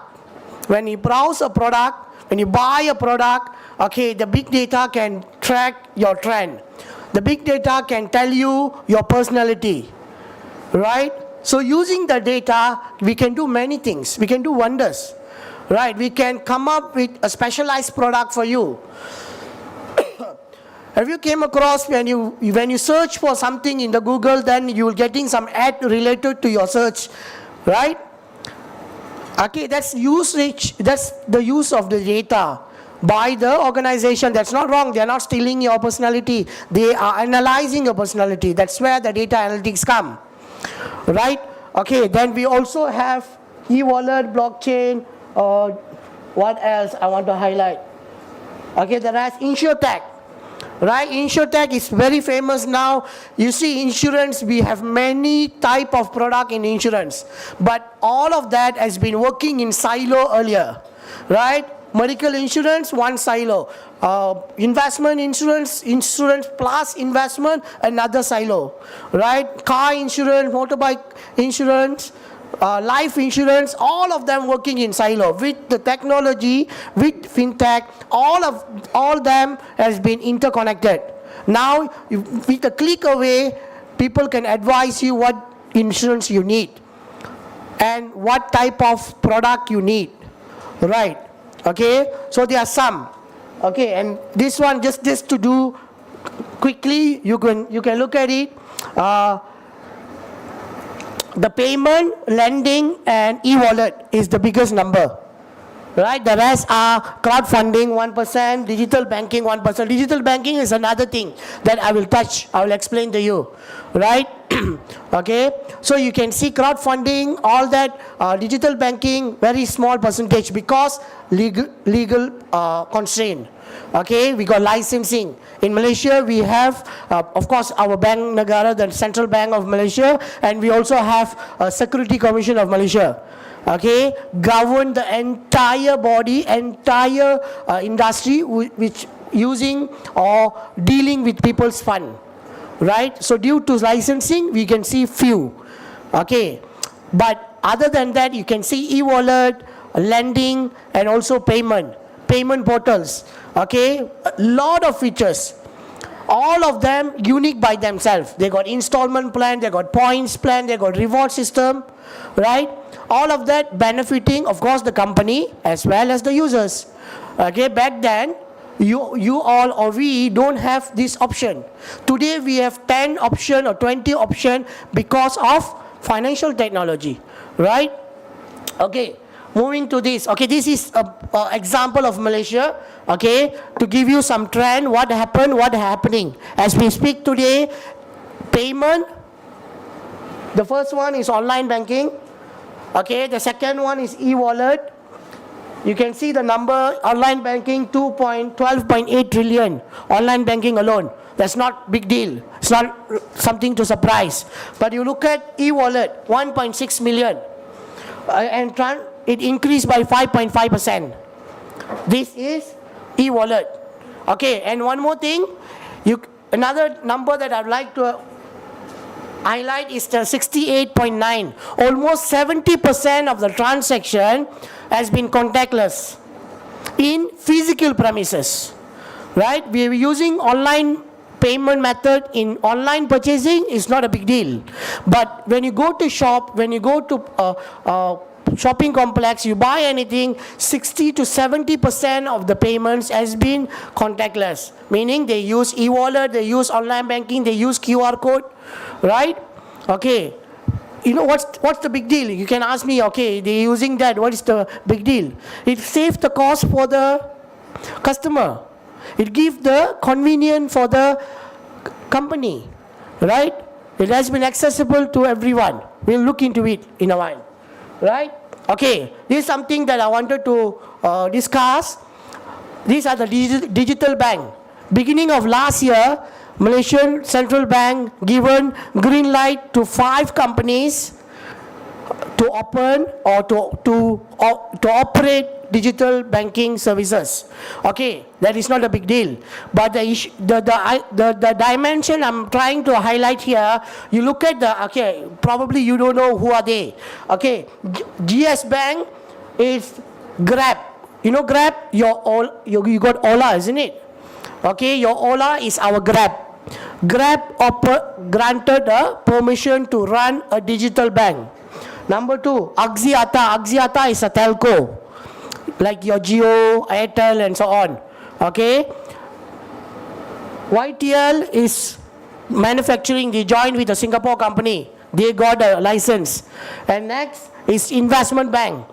when you buy a product, okay, the big data can track your trend. The big data can tell you your personality, right? So using the data, we can do many things. We can do wonders, right? We can come up with a specialized product for you. Have you came across when you search for something in the Google, then you're getting some ad related to your search, right? Okay, that's usage. That's the use of the data by the organization. That's not wrong. They're not stealing your personality. They are analyzing your personality. That's where the data analytics come. Right? Okay, then we also have e-wallet, blockchain, what else I want to highlight? Okay, there is InsurTech. Right? InsurTech is very famous now. You see, insurance, we have many type of product in insurance. But all of that has been working in silo earlier. Right? Medical insurance, one silo. Investment insurance plus investment, another silo, right? Car insurance, motorbike insurance, life insurance, all of them working in silo. With the technology, with fintech, all them has been interconnected. Now, with a click away, people can advise you what insurance you need and what type of product you need, right? Okay, so there are some. Okay, and this one just to do quickly, you can look at it. The payment, lending, and e-wallet is the biggest number. Right, the rest are crowdfunding 1%, digital banking 1%. Digital banking is another thing that I will touch. I will explain to you. Right? Okay, so you can see crowdfunding, all that, digital banking, very small percentage because legal constraint. Okay, we got licensing. In Malaysia, we have, of course, our Bank Negara, the Central Bank of Malaysia, and we also have Security Commission of Malaysia. Okay, govern the entire body, entire industry which using or dealing with people's fund, right? So due to licensing, we can see few. Okay, but other than that, you can see e-wallet, lending, and also payment portals. Okay, a lot of features. All of them unique by themselves. They got installment plan, they got points plan, they got reward system, right? All of that benefiting, of course, the company as well as the users. Okay, back then, you all or we don't have this option. Today we have 10 option or 20 option because of financial technology, right? Okay, moving to this. Okay, this is an example of Malaysia. Okay, to give you some trend, what happened, what happening. As we speak today, payment, the first one is online banking. Okay, the second one is e-wallet. You can see the number, online banking, 12.8 trillion. Online banking alone. That's not big deal. It's not something to surprise. But you look at e-wallet, 1.6 million. And it increased by 5.5%. This is e-wallet. Okay, and one more thing. Another number that I'd like to highlight is the 68.9. Almost 70% of the transaction has been contactless in physical premises, right? We are using online payment method in online purchasing is not a big deal. But when you go to shop, when you go to shopping complex, you buy anything, 60 to 70% of the payments has been contactless, meaning they use e-wallet, they use online banking, they use QR code, right? Okay, you know what's the big deal? You can ask me, okay, they're using that, what is the big deal? It saves the cost for the customer. It gives the convenience for the company, right? It has been accessible to everyone. We'll look into it in a while, right? Okay, this is something that I wanted to discuss. These are the digital bank. Beginning of last year, Malaysian Central Bank given green light to 5 companies to open or to operate digital banking services. Okay, that is not a big deal. But the dimension I'm trying to highlight here, you look at the, okay, probably you don't know who are they. Okay, GS Bank is Grab. You know Grab? You got Ola, isn't it? Okay, your Ola is our Grab. Grab granted a permission to run a digital bank. Number 2, Axiata. Axiata is a telco, like your Jio, Airtel and so on. Okay. YTL is manufacturing, they joined with a Singapore company. They got a license. And next is investment bank.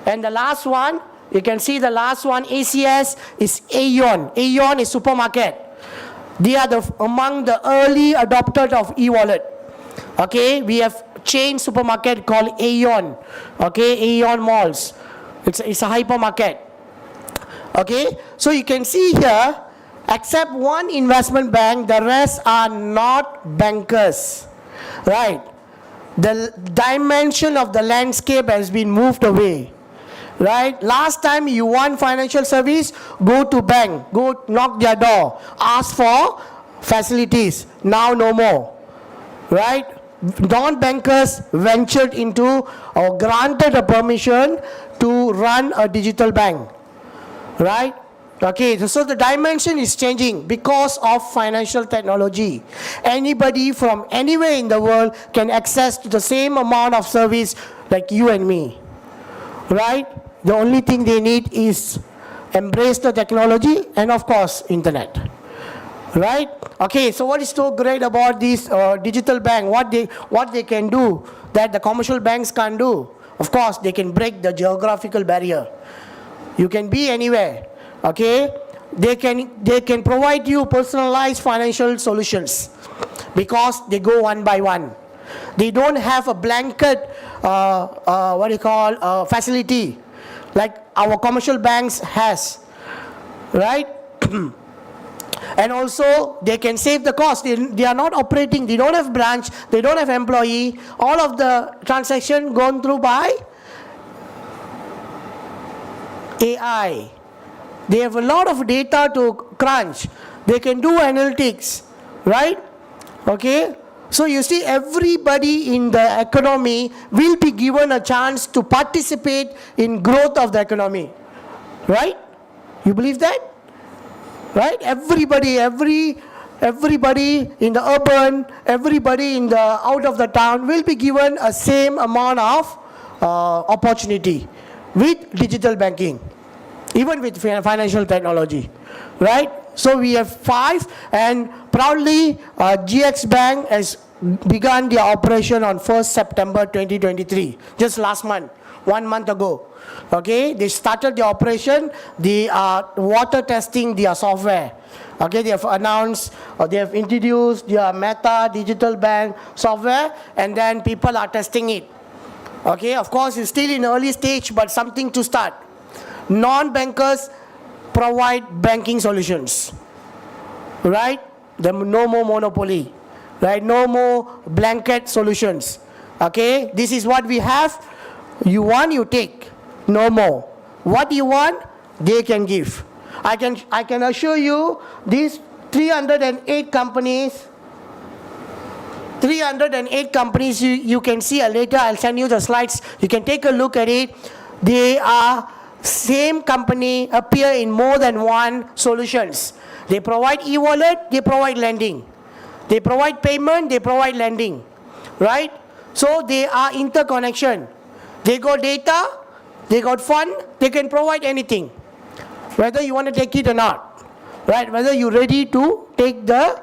And the last one, you can see the last one, ACS, is Aeon. Aeon is supermarket. They are among the early adopters of e-wallet. Okay, we have chain supermarket called Aeon. Okay, Aeon malls. It's a hypermarket. Okay, so you can see here, except one investment bank, the rest are not bankers. Right? The dimension of the landscape has been moved away. Right? Last time you want financial service, go to bank, go knock their door, ask for facilities. Now no more. Right? Non-bankers ventured into or granted a permission to run a digital bank. Right? Okay, so the dimension is changing because of financial technology. Anybody from anywhere in the world can access to the same amount of service like you and me. Right? The only thing they need is embrace the technology and of course internet. Right? Okay, so what is so great about this digital bank? What they can do that the commercial banks can't do? Of course, they can break the geographical barrier. You can be anywhere. Okay, they can provide you personalized financial solutions because they go one by one. They don't have a blanket facility like our commercial banks has, right? And also they can save the cost. They are not operating, they don't have branch, they don't have employee. All of the transaction gone through by AI. They have a lot of data to crunch. They can do analytics, right? Okay. So you see, everybody in the economy will be given a chance to participate in growth of the economy, right? You believe that? Right? Everybody in the urban, everybody in the out of the town will be given a same amount of opportunity with digital banking, even with financial technology, right? So we have 5, and proudly GX Bank has begun their operation on 1st September 2023, just last month, 1 month ago. Okay, they started the operation. They are water testing their software. Okay, they have announced, they have introduced their Meta digital bank software, and then people are testing it. Okay, of course it's still in early stage, but something to start. Non-bankers provide banking solutions, right? No more monopoly, right? No more blanket solutions. Okay, this is what we have. You want, you take. No more. What you want, they can give. I can assure you, this 308 companies. 308 companies, you can see later, I'll send you the slides. You can take a look at it. They are same company appear in more than one solutions. They provide e-wallet, they provide lending. They provide payment, they provide lending. Right? So they are interconnection. They got data, they got fund, they can provide anything. Whether you want to take it or not. Right? Whether you're ready to take the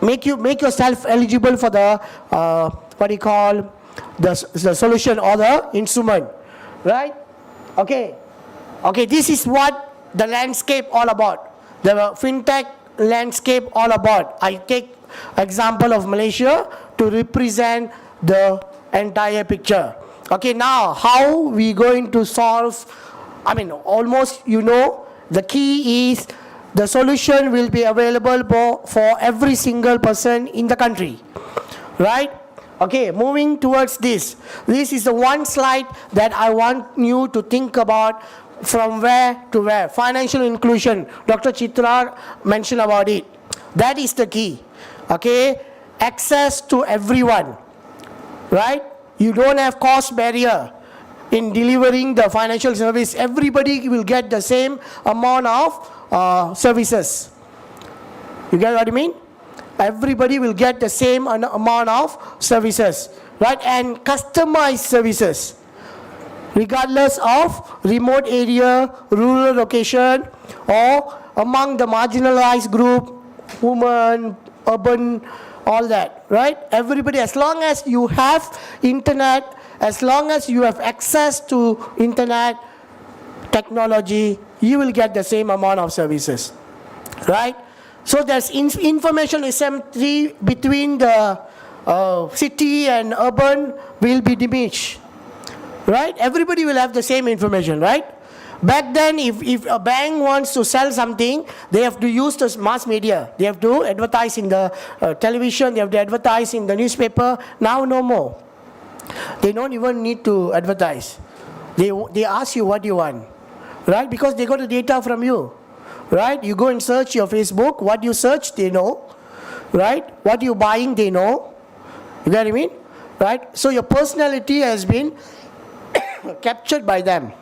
make yourself eligible for the what do you call the solution or the instrument, right? Okay, this is what the landscape all about, the fintech landscape all about. I take example of Malaysia to represent the entire picture. Okay, now how we going to solve? I mean, almost the key is the solution will be available for every single person in the country, right? Okay, moving towards this. This is the one slide that I want you to think about from where to where. Financial inclusion. Dr. Chitra mentioned about it. That is the key. Okay, access to everyone, right? You don't have cost barrier in delivering the financial service. Everybody will get the same amount of services. You get what I mean? Everybody will get the same amount of services, right? And customized services, regardless of remote area, rural location, or among the marginalized group, women, urban, all that, right? Everybody, as long as you have internet, as long as you have access to internet technology, you will get the same amount of services, right? So there's information asymmetry between the city and urban will be diminished, right? Everybody will have the same information, right? Back then, if a bank wants to sell something, they have to use the mass media. They have to advertise in the television, they have to advertise in the newspaper. Now no more. They don't even need to advertise. They ask you what you want, right? Because they got the data from you, right? You go and search your Facebook. What you search, they know, right? What you buying, they know. You get what I mean? Right? So your personality has been captured by them,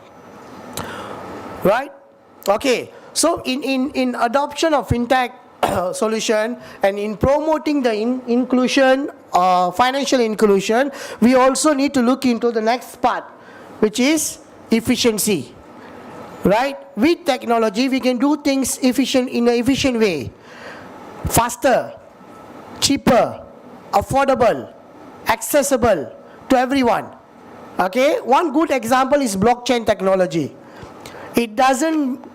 right? Okay. So in adoption of fintech solution and in promoting the inclusion, financial inclusion, we also need to look into the next part, which is efficiency. Right? With technology, we can do things in an efficient way, faster, cheaper, affordable, accessible to everyone. Okay? One good example is blockchain technology. It doesn't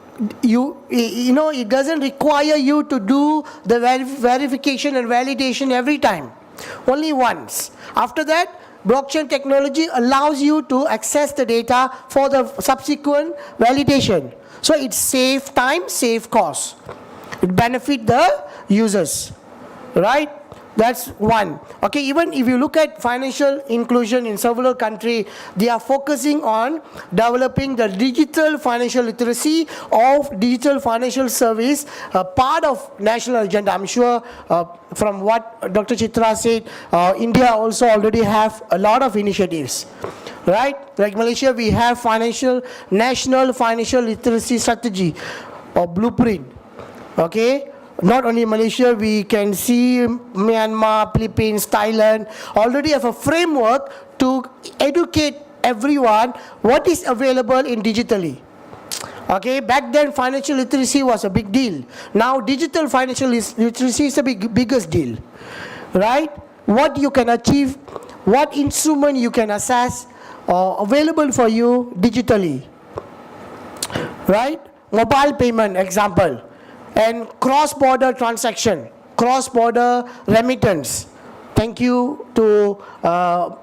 it doesn't require you to do the verification and validation every time. Only once. After that, blockchain technology allows you to access the data for the subsequent validation. So it saves time, saves cost. It benefits the users, right? That's one. Okay, even if you look at financial inclusion in several countries, they are focusing on developing the digital financial literacy of digital financial service, part of national agenda. I'm sure from what Dr. Chitra said, India also already have a lot of initiatives, right? Like Malaysia, we have national financial literacy strategy or blueprint. Okay. Not only Malaysia, we can see Myanmar, Philippines, Thailand already have a framework to educate everyone what is available in digitally. Okay, back then financial literacy was a big deal. Now digital financial literacy is the biggest deal, right? What you can achieve, what instrument you can access, available for you digitally, right? Mobile payment example. And cross-border transaction, cross-border remittance. Thank you to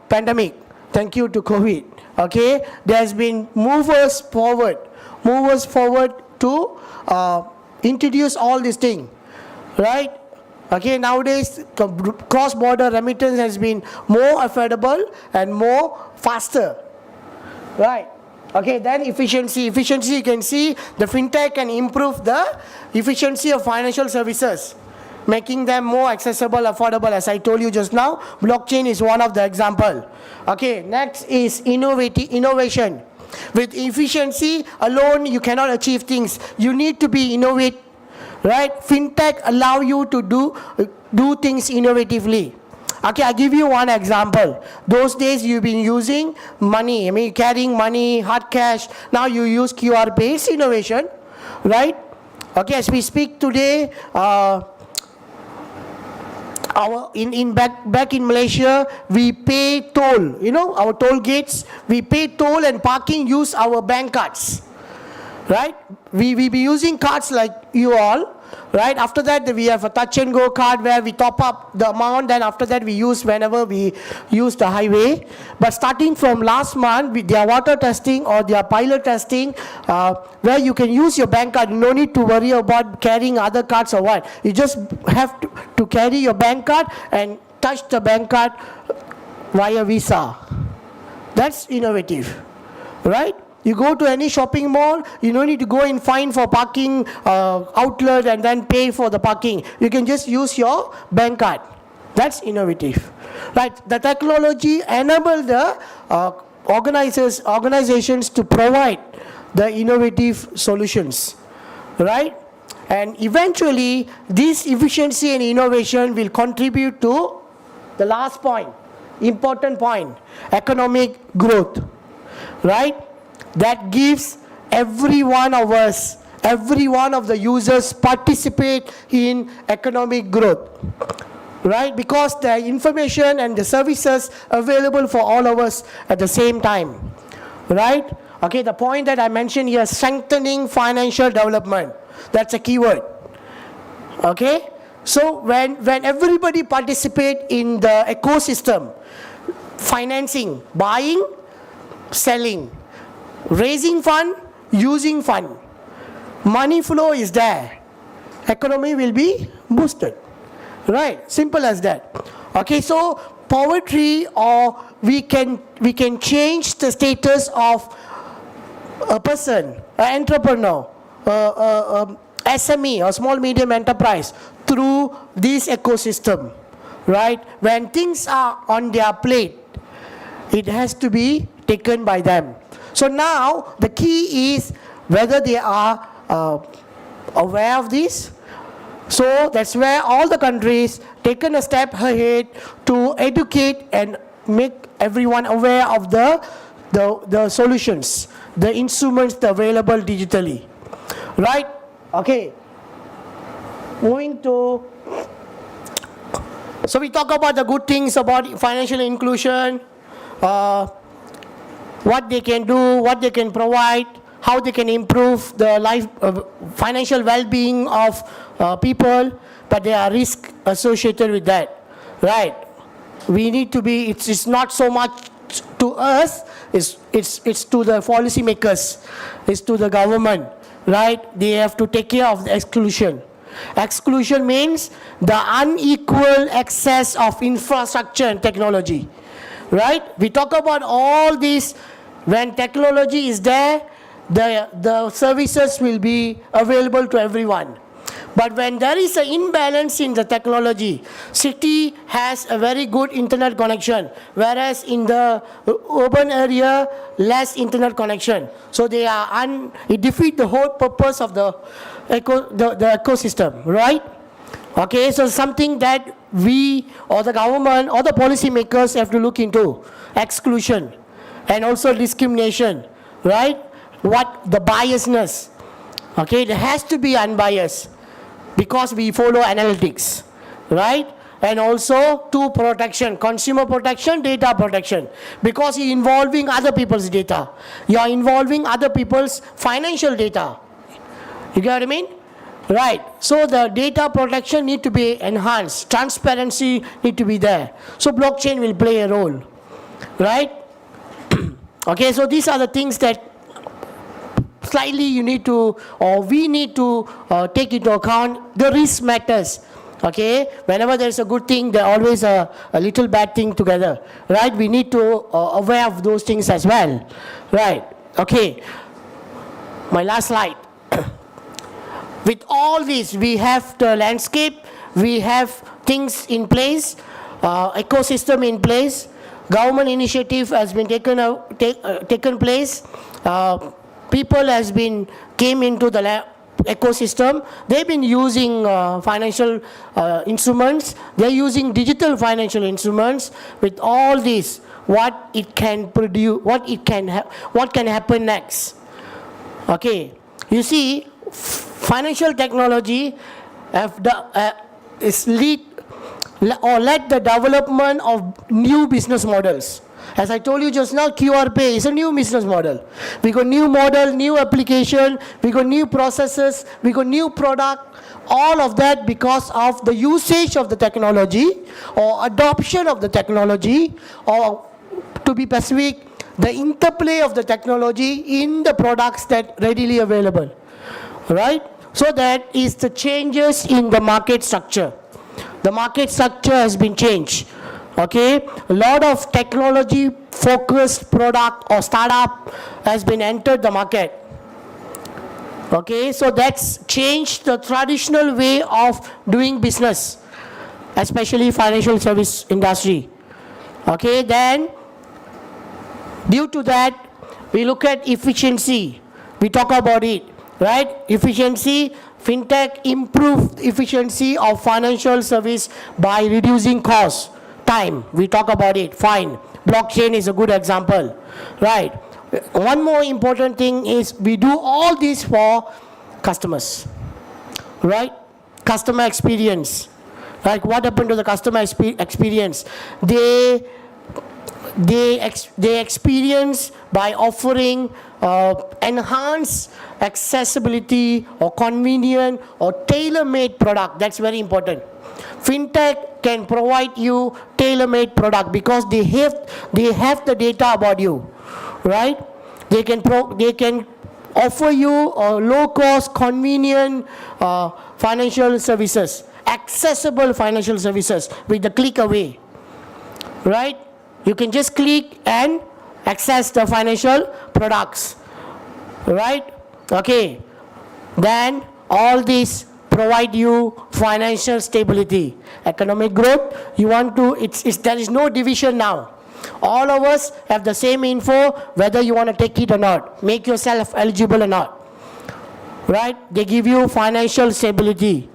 pandemic. Thank you to COVID. Okay, there's been movers forward to introduce all these things, right? Okay, nowadays cross-border remittance has been more affordable and more faster, right? Okay, then efficiency. Efficiency, you can see the fintech can improve the efficiency of financial services, making them more accessible, affordable. As I told you just now, blockchain is one of the example. Okay, next is innovation. With efficiency alone, you cannot achieve things. You need to be innovate, right? Fintech allow you to do things innovatively. Okay, I'll give you one example. Those days you've been using money, carrying money, hard cash. Now you use QR based innovation, right? Okay, as we speak today, back in Malaysia, we pay toll. Our toll gates, we pay toll and parking, use our bank cards, right? We be using cards like you all, right? After that, we have a touch and go card where we top up the amount, then after that we use whenever we use the highway. But starting from last month, with their water testing or their pilot testing, where you can use your bank card, no need to worry about carrying other cards or what. You just have to carry your bank card and touch the bank card via Visa. That's innovative, right? You go to any shopping mall, you don't need to go and find for parking outlet and then pay for the parking. You can just use your bank card. That's innovative, right? The technology enable the organizations to provide the innovative solutions, right? And eventually, this efficiency and innovation will contribute to the last point, important point, economic growth, right? That gives every one of us, every one of the users participate in economic growth, right? Because the information and the services available for all of us at the same time, right? Okay, the point that I mentioned here, strengthening financial development, that's a keyword. Okay, so when everybody participate in the ecosystem, financing, buying, selling, raising fund, using fund, money flow is there, economy will be boosted, right? Simple as that. Okay, so poverty, or we can change the status of a person, an entrepreneur, SME or small medium enterprise through this ecosystem, right? When things are on their plate, it has to be taken by them. So now the key is whether they are aware of this. So that's where all the countries taken a step ahead to educate and make everyone aware of the solutions, the instruments available digitally, right? Okay, moving to, so we talk about the good things about financial inclusion, what they can do, what they can provide, how they can improve the life, financial well-being of people, but there are risks associated with that, right? We need to be, it's not so much to us, it's to the policy makers, it's to the government, right? They have to take care of the exclusion. Exclusion means the unequal access of infrastructure and technology, right? We talk about all these. When technology is there, the services will be available to everyone. But when there is an imbalance in the technology, city has a very good internet connection, whereas in the urban area, less internet connection. So they are it defeats the whole purpose of the ecosystem, right? Okay, so something that we or the government or the policy makers have to look into, exclusion and also discrimination, right? What the biasness, okay, it has to be unbiased because we follow analytics, right? And also to protection, consumer protection, data protection, because you're involving other people's data, you are involving other people's financial data. You get what I mean? Right. So the data protection need to be enhanced, transparency need to be there. So blockchain will play a role, right? Okay, so these are the things that slightly you need to, or we need to take into account. The risk matters. Okay, whenever there's a good thing, there's always a little bad thing together, right? We need to aware of those things as well, right? Okay, my last slide. With all this, we have the landscape, we have things in place, ecosystem in place, government initiative has been taken place, people has been came into the ecosystem. They've been using financial instruments, they're using digital financial instruments. With all this, what it can produce, what can happen next. Okay, you see, financial technology is led the development of new business models. As I told you just now, QR Pay is a new business model. We got new model, new application, we got new processes, we got new product. All of that because of the usage of the technology or adoption of the technology, or to be specific, the interplay of the technology in the products that readily available, right? So that is the changes in the market structure. The market structure has been changed. Okay, a lot of technology focused product or startup has been entered the market. Okay, so that's changed the traditional way of doing business, especially financial service industry. Okay, then due to that, we look at efficiency. We talk about it, right? Efficiency, Fintech improved efficiency of financial service by reducing costs. Time, we talk about it, fine. Blockchain is a good example, right? One more important thing is we do all this for customers, right? Customer experience. Like what happened to the customer experience? They experience by offering enhanced accessibility or convenient or tailor-made product. That's very important. Fintech can provide you tailor-made product because they have the data about you, right? They can offer you low-cost, convenient financial services, accessible financial services with the click away, right? You can just click and access the financial products, right? Okay, then all these provide you financial stability, economic growth. You want to, there is no division now. All of us have the same info, whether you want to take it or not, make yourself eligible or not, right? They give you financial stability.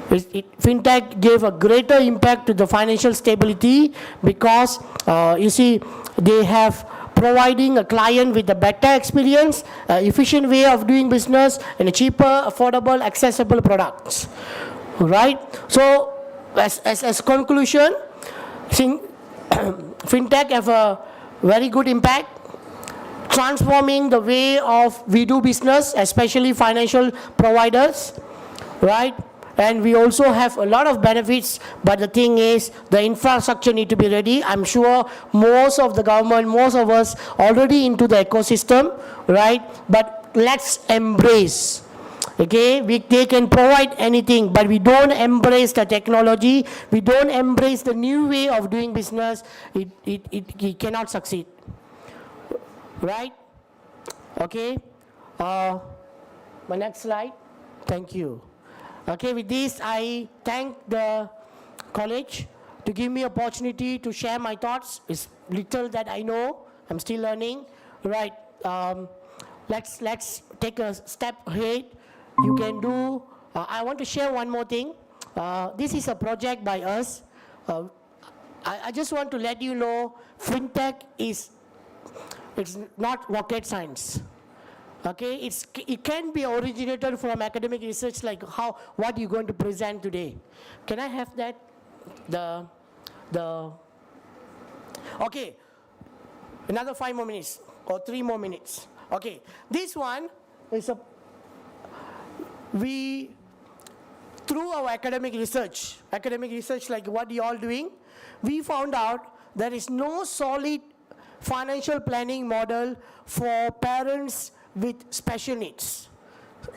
Fintech gave a greater impact to the financial stability because you see, they have providing a client with a better experience, efficient way of doing business, and a cheaper, affordable, accessible products, right? So as conclusion, Fintech have a very good impact, transforming the way of we do business, especially financial providers, right? And we also have a lot of benefits, but the thing is, the infrastructure need to be ready. I'm sure most of the government, most of us already into the ecosystem, right? But let's embrace, okay? They can provide anything, but we don't embrace the technology, we don't embrace the new way of doing business, it cannot succeed, right? Okay, my next slide, thank you. Okay, with this, I thank the college to give me opportunity to share my thoughts. It's little that I know, I'm still learning, right? Let's take a step ahead. You can do, I want to share one more thing. This is a project by us. I just want to let you know, Fintech it's not rocket science. Okay, it can be originated from academic research, like what you're going to present today. Can I have that? Okay, another 5 more minutes or 3 more minutes. Okay, this one is through our academic research like what you all doing, we found out there is no solid financial planning model for parents with special needs.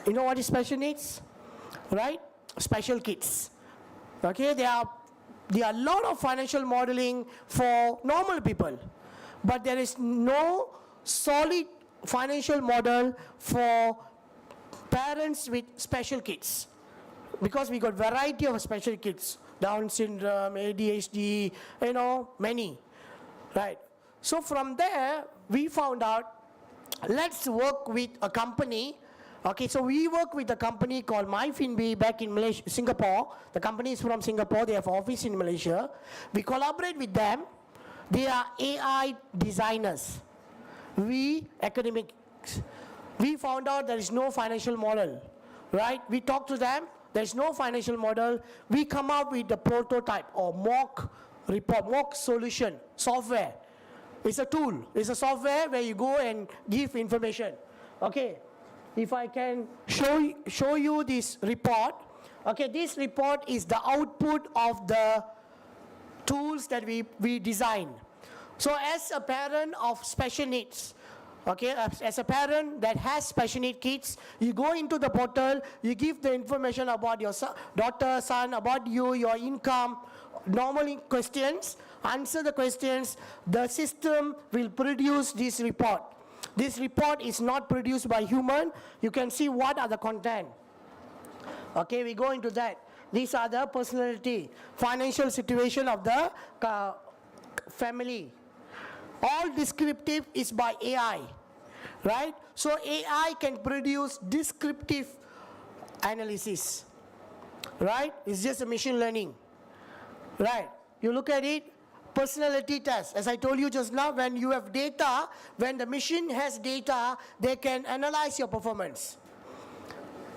You know what is special needs? Right? Special kids. Okay, there are a lot of financial modeling for normal people, but there is no solid financial model for parents with special kids, because we got variety of special kids, Down syndrome, ADHD, many, right? So from there, we found out, let's work with a company. Okay, so we work with a company called MyFinB back in Malaysia, Singapore. The company is from Singapore. They have office in Malaysia. We collaborate with them. They are AI designers. We academics. We found out there is no financial model, right? We talk to them. There is no financial model. We come up with the prototype or mock report, mock solution software. It's a tool. It's a software where you go and give information. Okay. If I can show you this report. Okay, this report is the output of the tools that we design. So as a parent of special needs, okay, as a parent that has special need kids, you go into the portal, you give the information about your daughter, son, about you, your income, normally questions, answer the questions, the system will produce this report. This report is not produced by human. You can see what are the content. Okay, we go into that. These are the personality, financial situation of the family. All descriptive is by AI, right? So AI can produce descriptive analysis, right? It's just a machine learning, right? You look at it, personality test. As I told you just now, when you have data, when the machine has data, they can analyze your performance.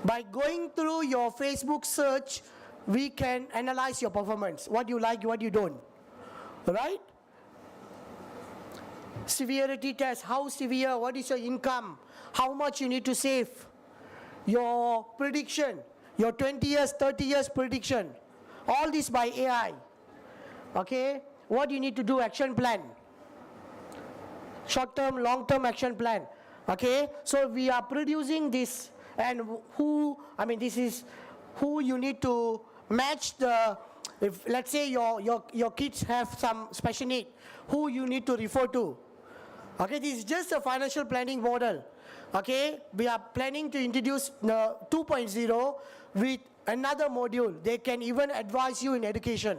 By going through your Facebook search, we can analyze your performance. What you like, what you don't, right? Severity test, how severe, what is your income, how much you need to save, your prediction, your 20 years, 30 years prediction, all this by AI. Okay, what you need to do, action plan, short term, long term action plan. Okay, so we are producing this, and this is who you need to match the, if let's say your kids have some special need, who you need to refer to. Okay, this is just a financial planning model. Okay, we are planning to introduce 2.0 with another module. They can even advise you in education.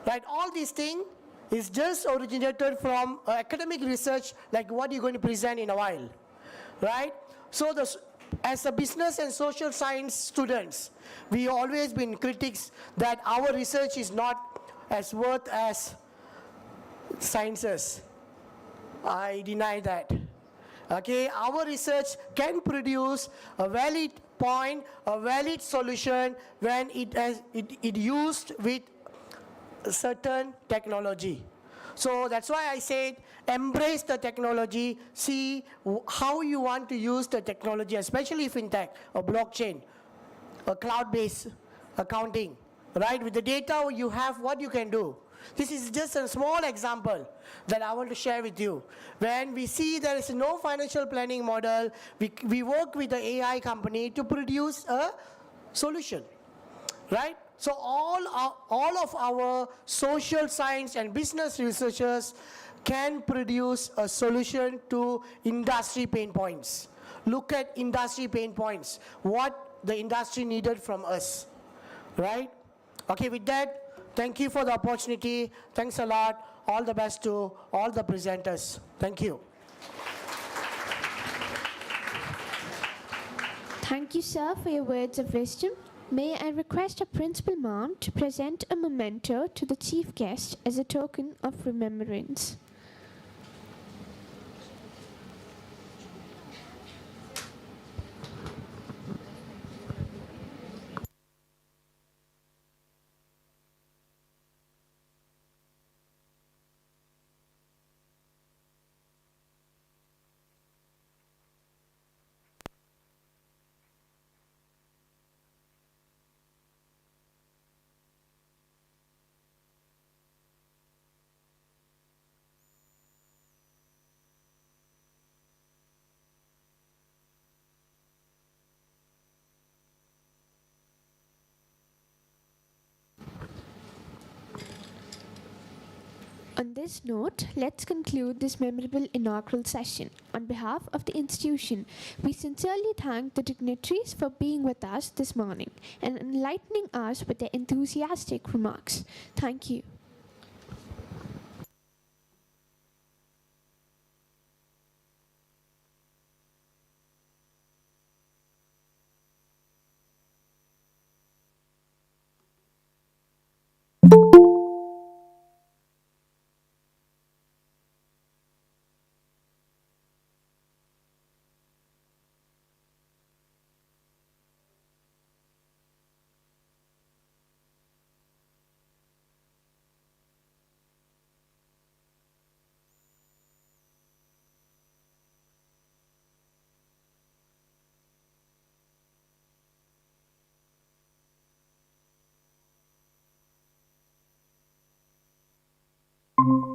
Right, all these things is just originated from academic research, like what you're going to present in a while. Right? So as a business and social science students, we always been critics that our research is not as worth as sciences. I deny that. Okay, our research can produce a valid point, a valid solution when it used with certain technology. So that's why I said embrace the technology, see how you want to use the technology, especially fintech or blockchain, a cloud-based accounting, right? With the data you have, what you can do. This is just a small example that I want to share with you. When we see there is no financial planning model, we work with the AI company to produce a solution, right? So all of our social science and business researchers can produce a solution to industry pain points. Look at industry pain points, what the industry needed from us, right? Okay, with that, thank you for the opportunity. Thanks a lot. All the best to all the presenters. Thank you. Thank you, sir, for your words of wisdom. May I request our principal ma'am to present a memento to the chief guest as a token of remembrance. On this note, let's conclude this memorable inaugural session. On behalf of the institution, we sincerely thank the dignitaries for being with us this morning and enlightening us with their enthusiastic remarks. Thank you. you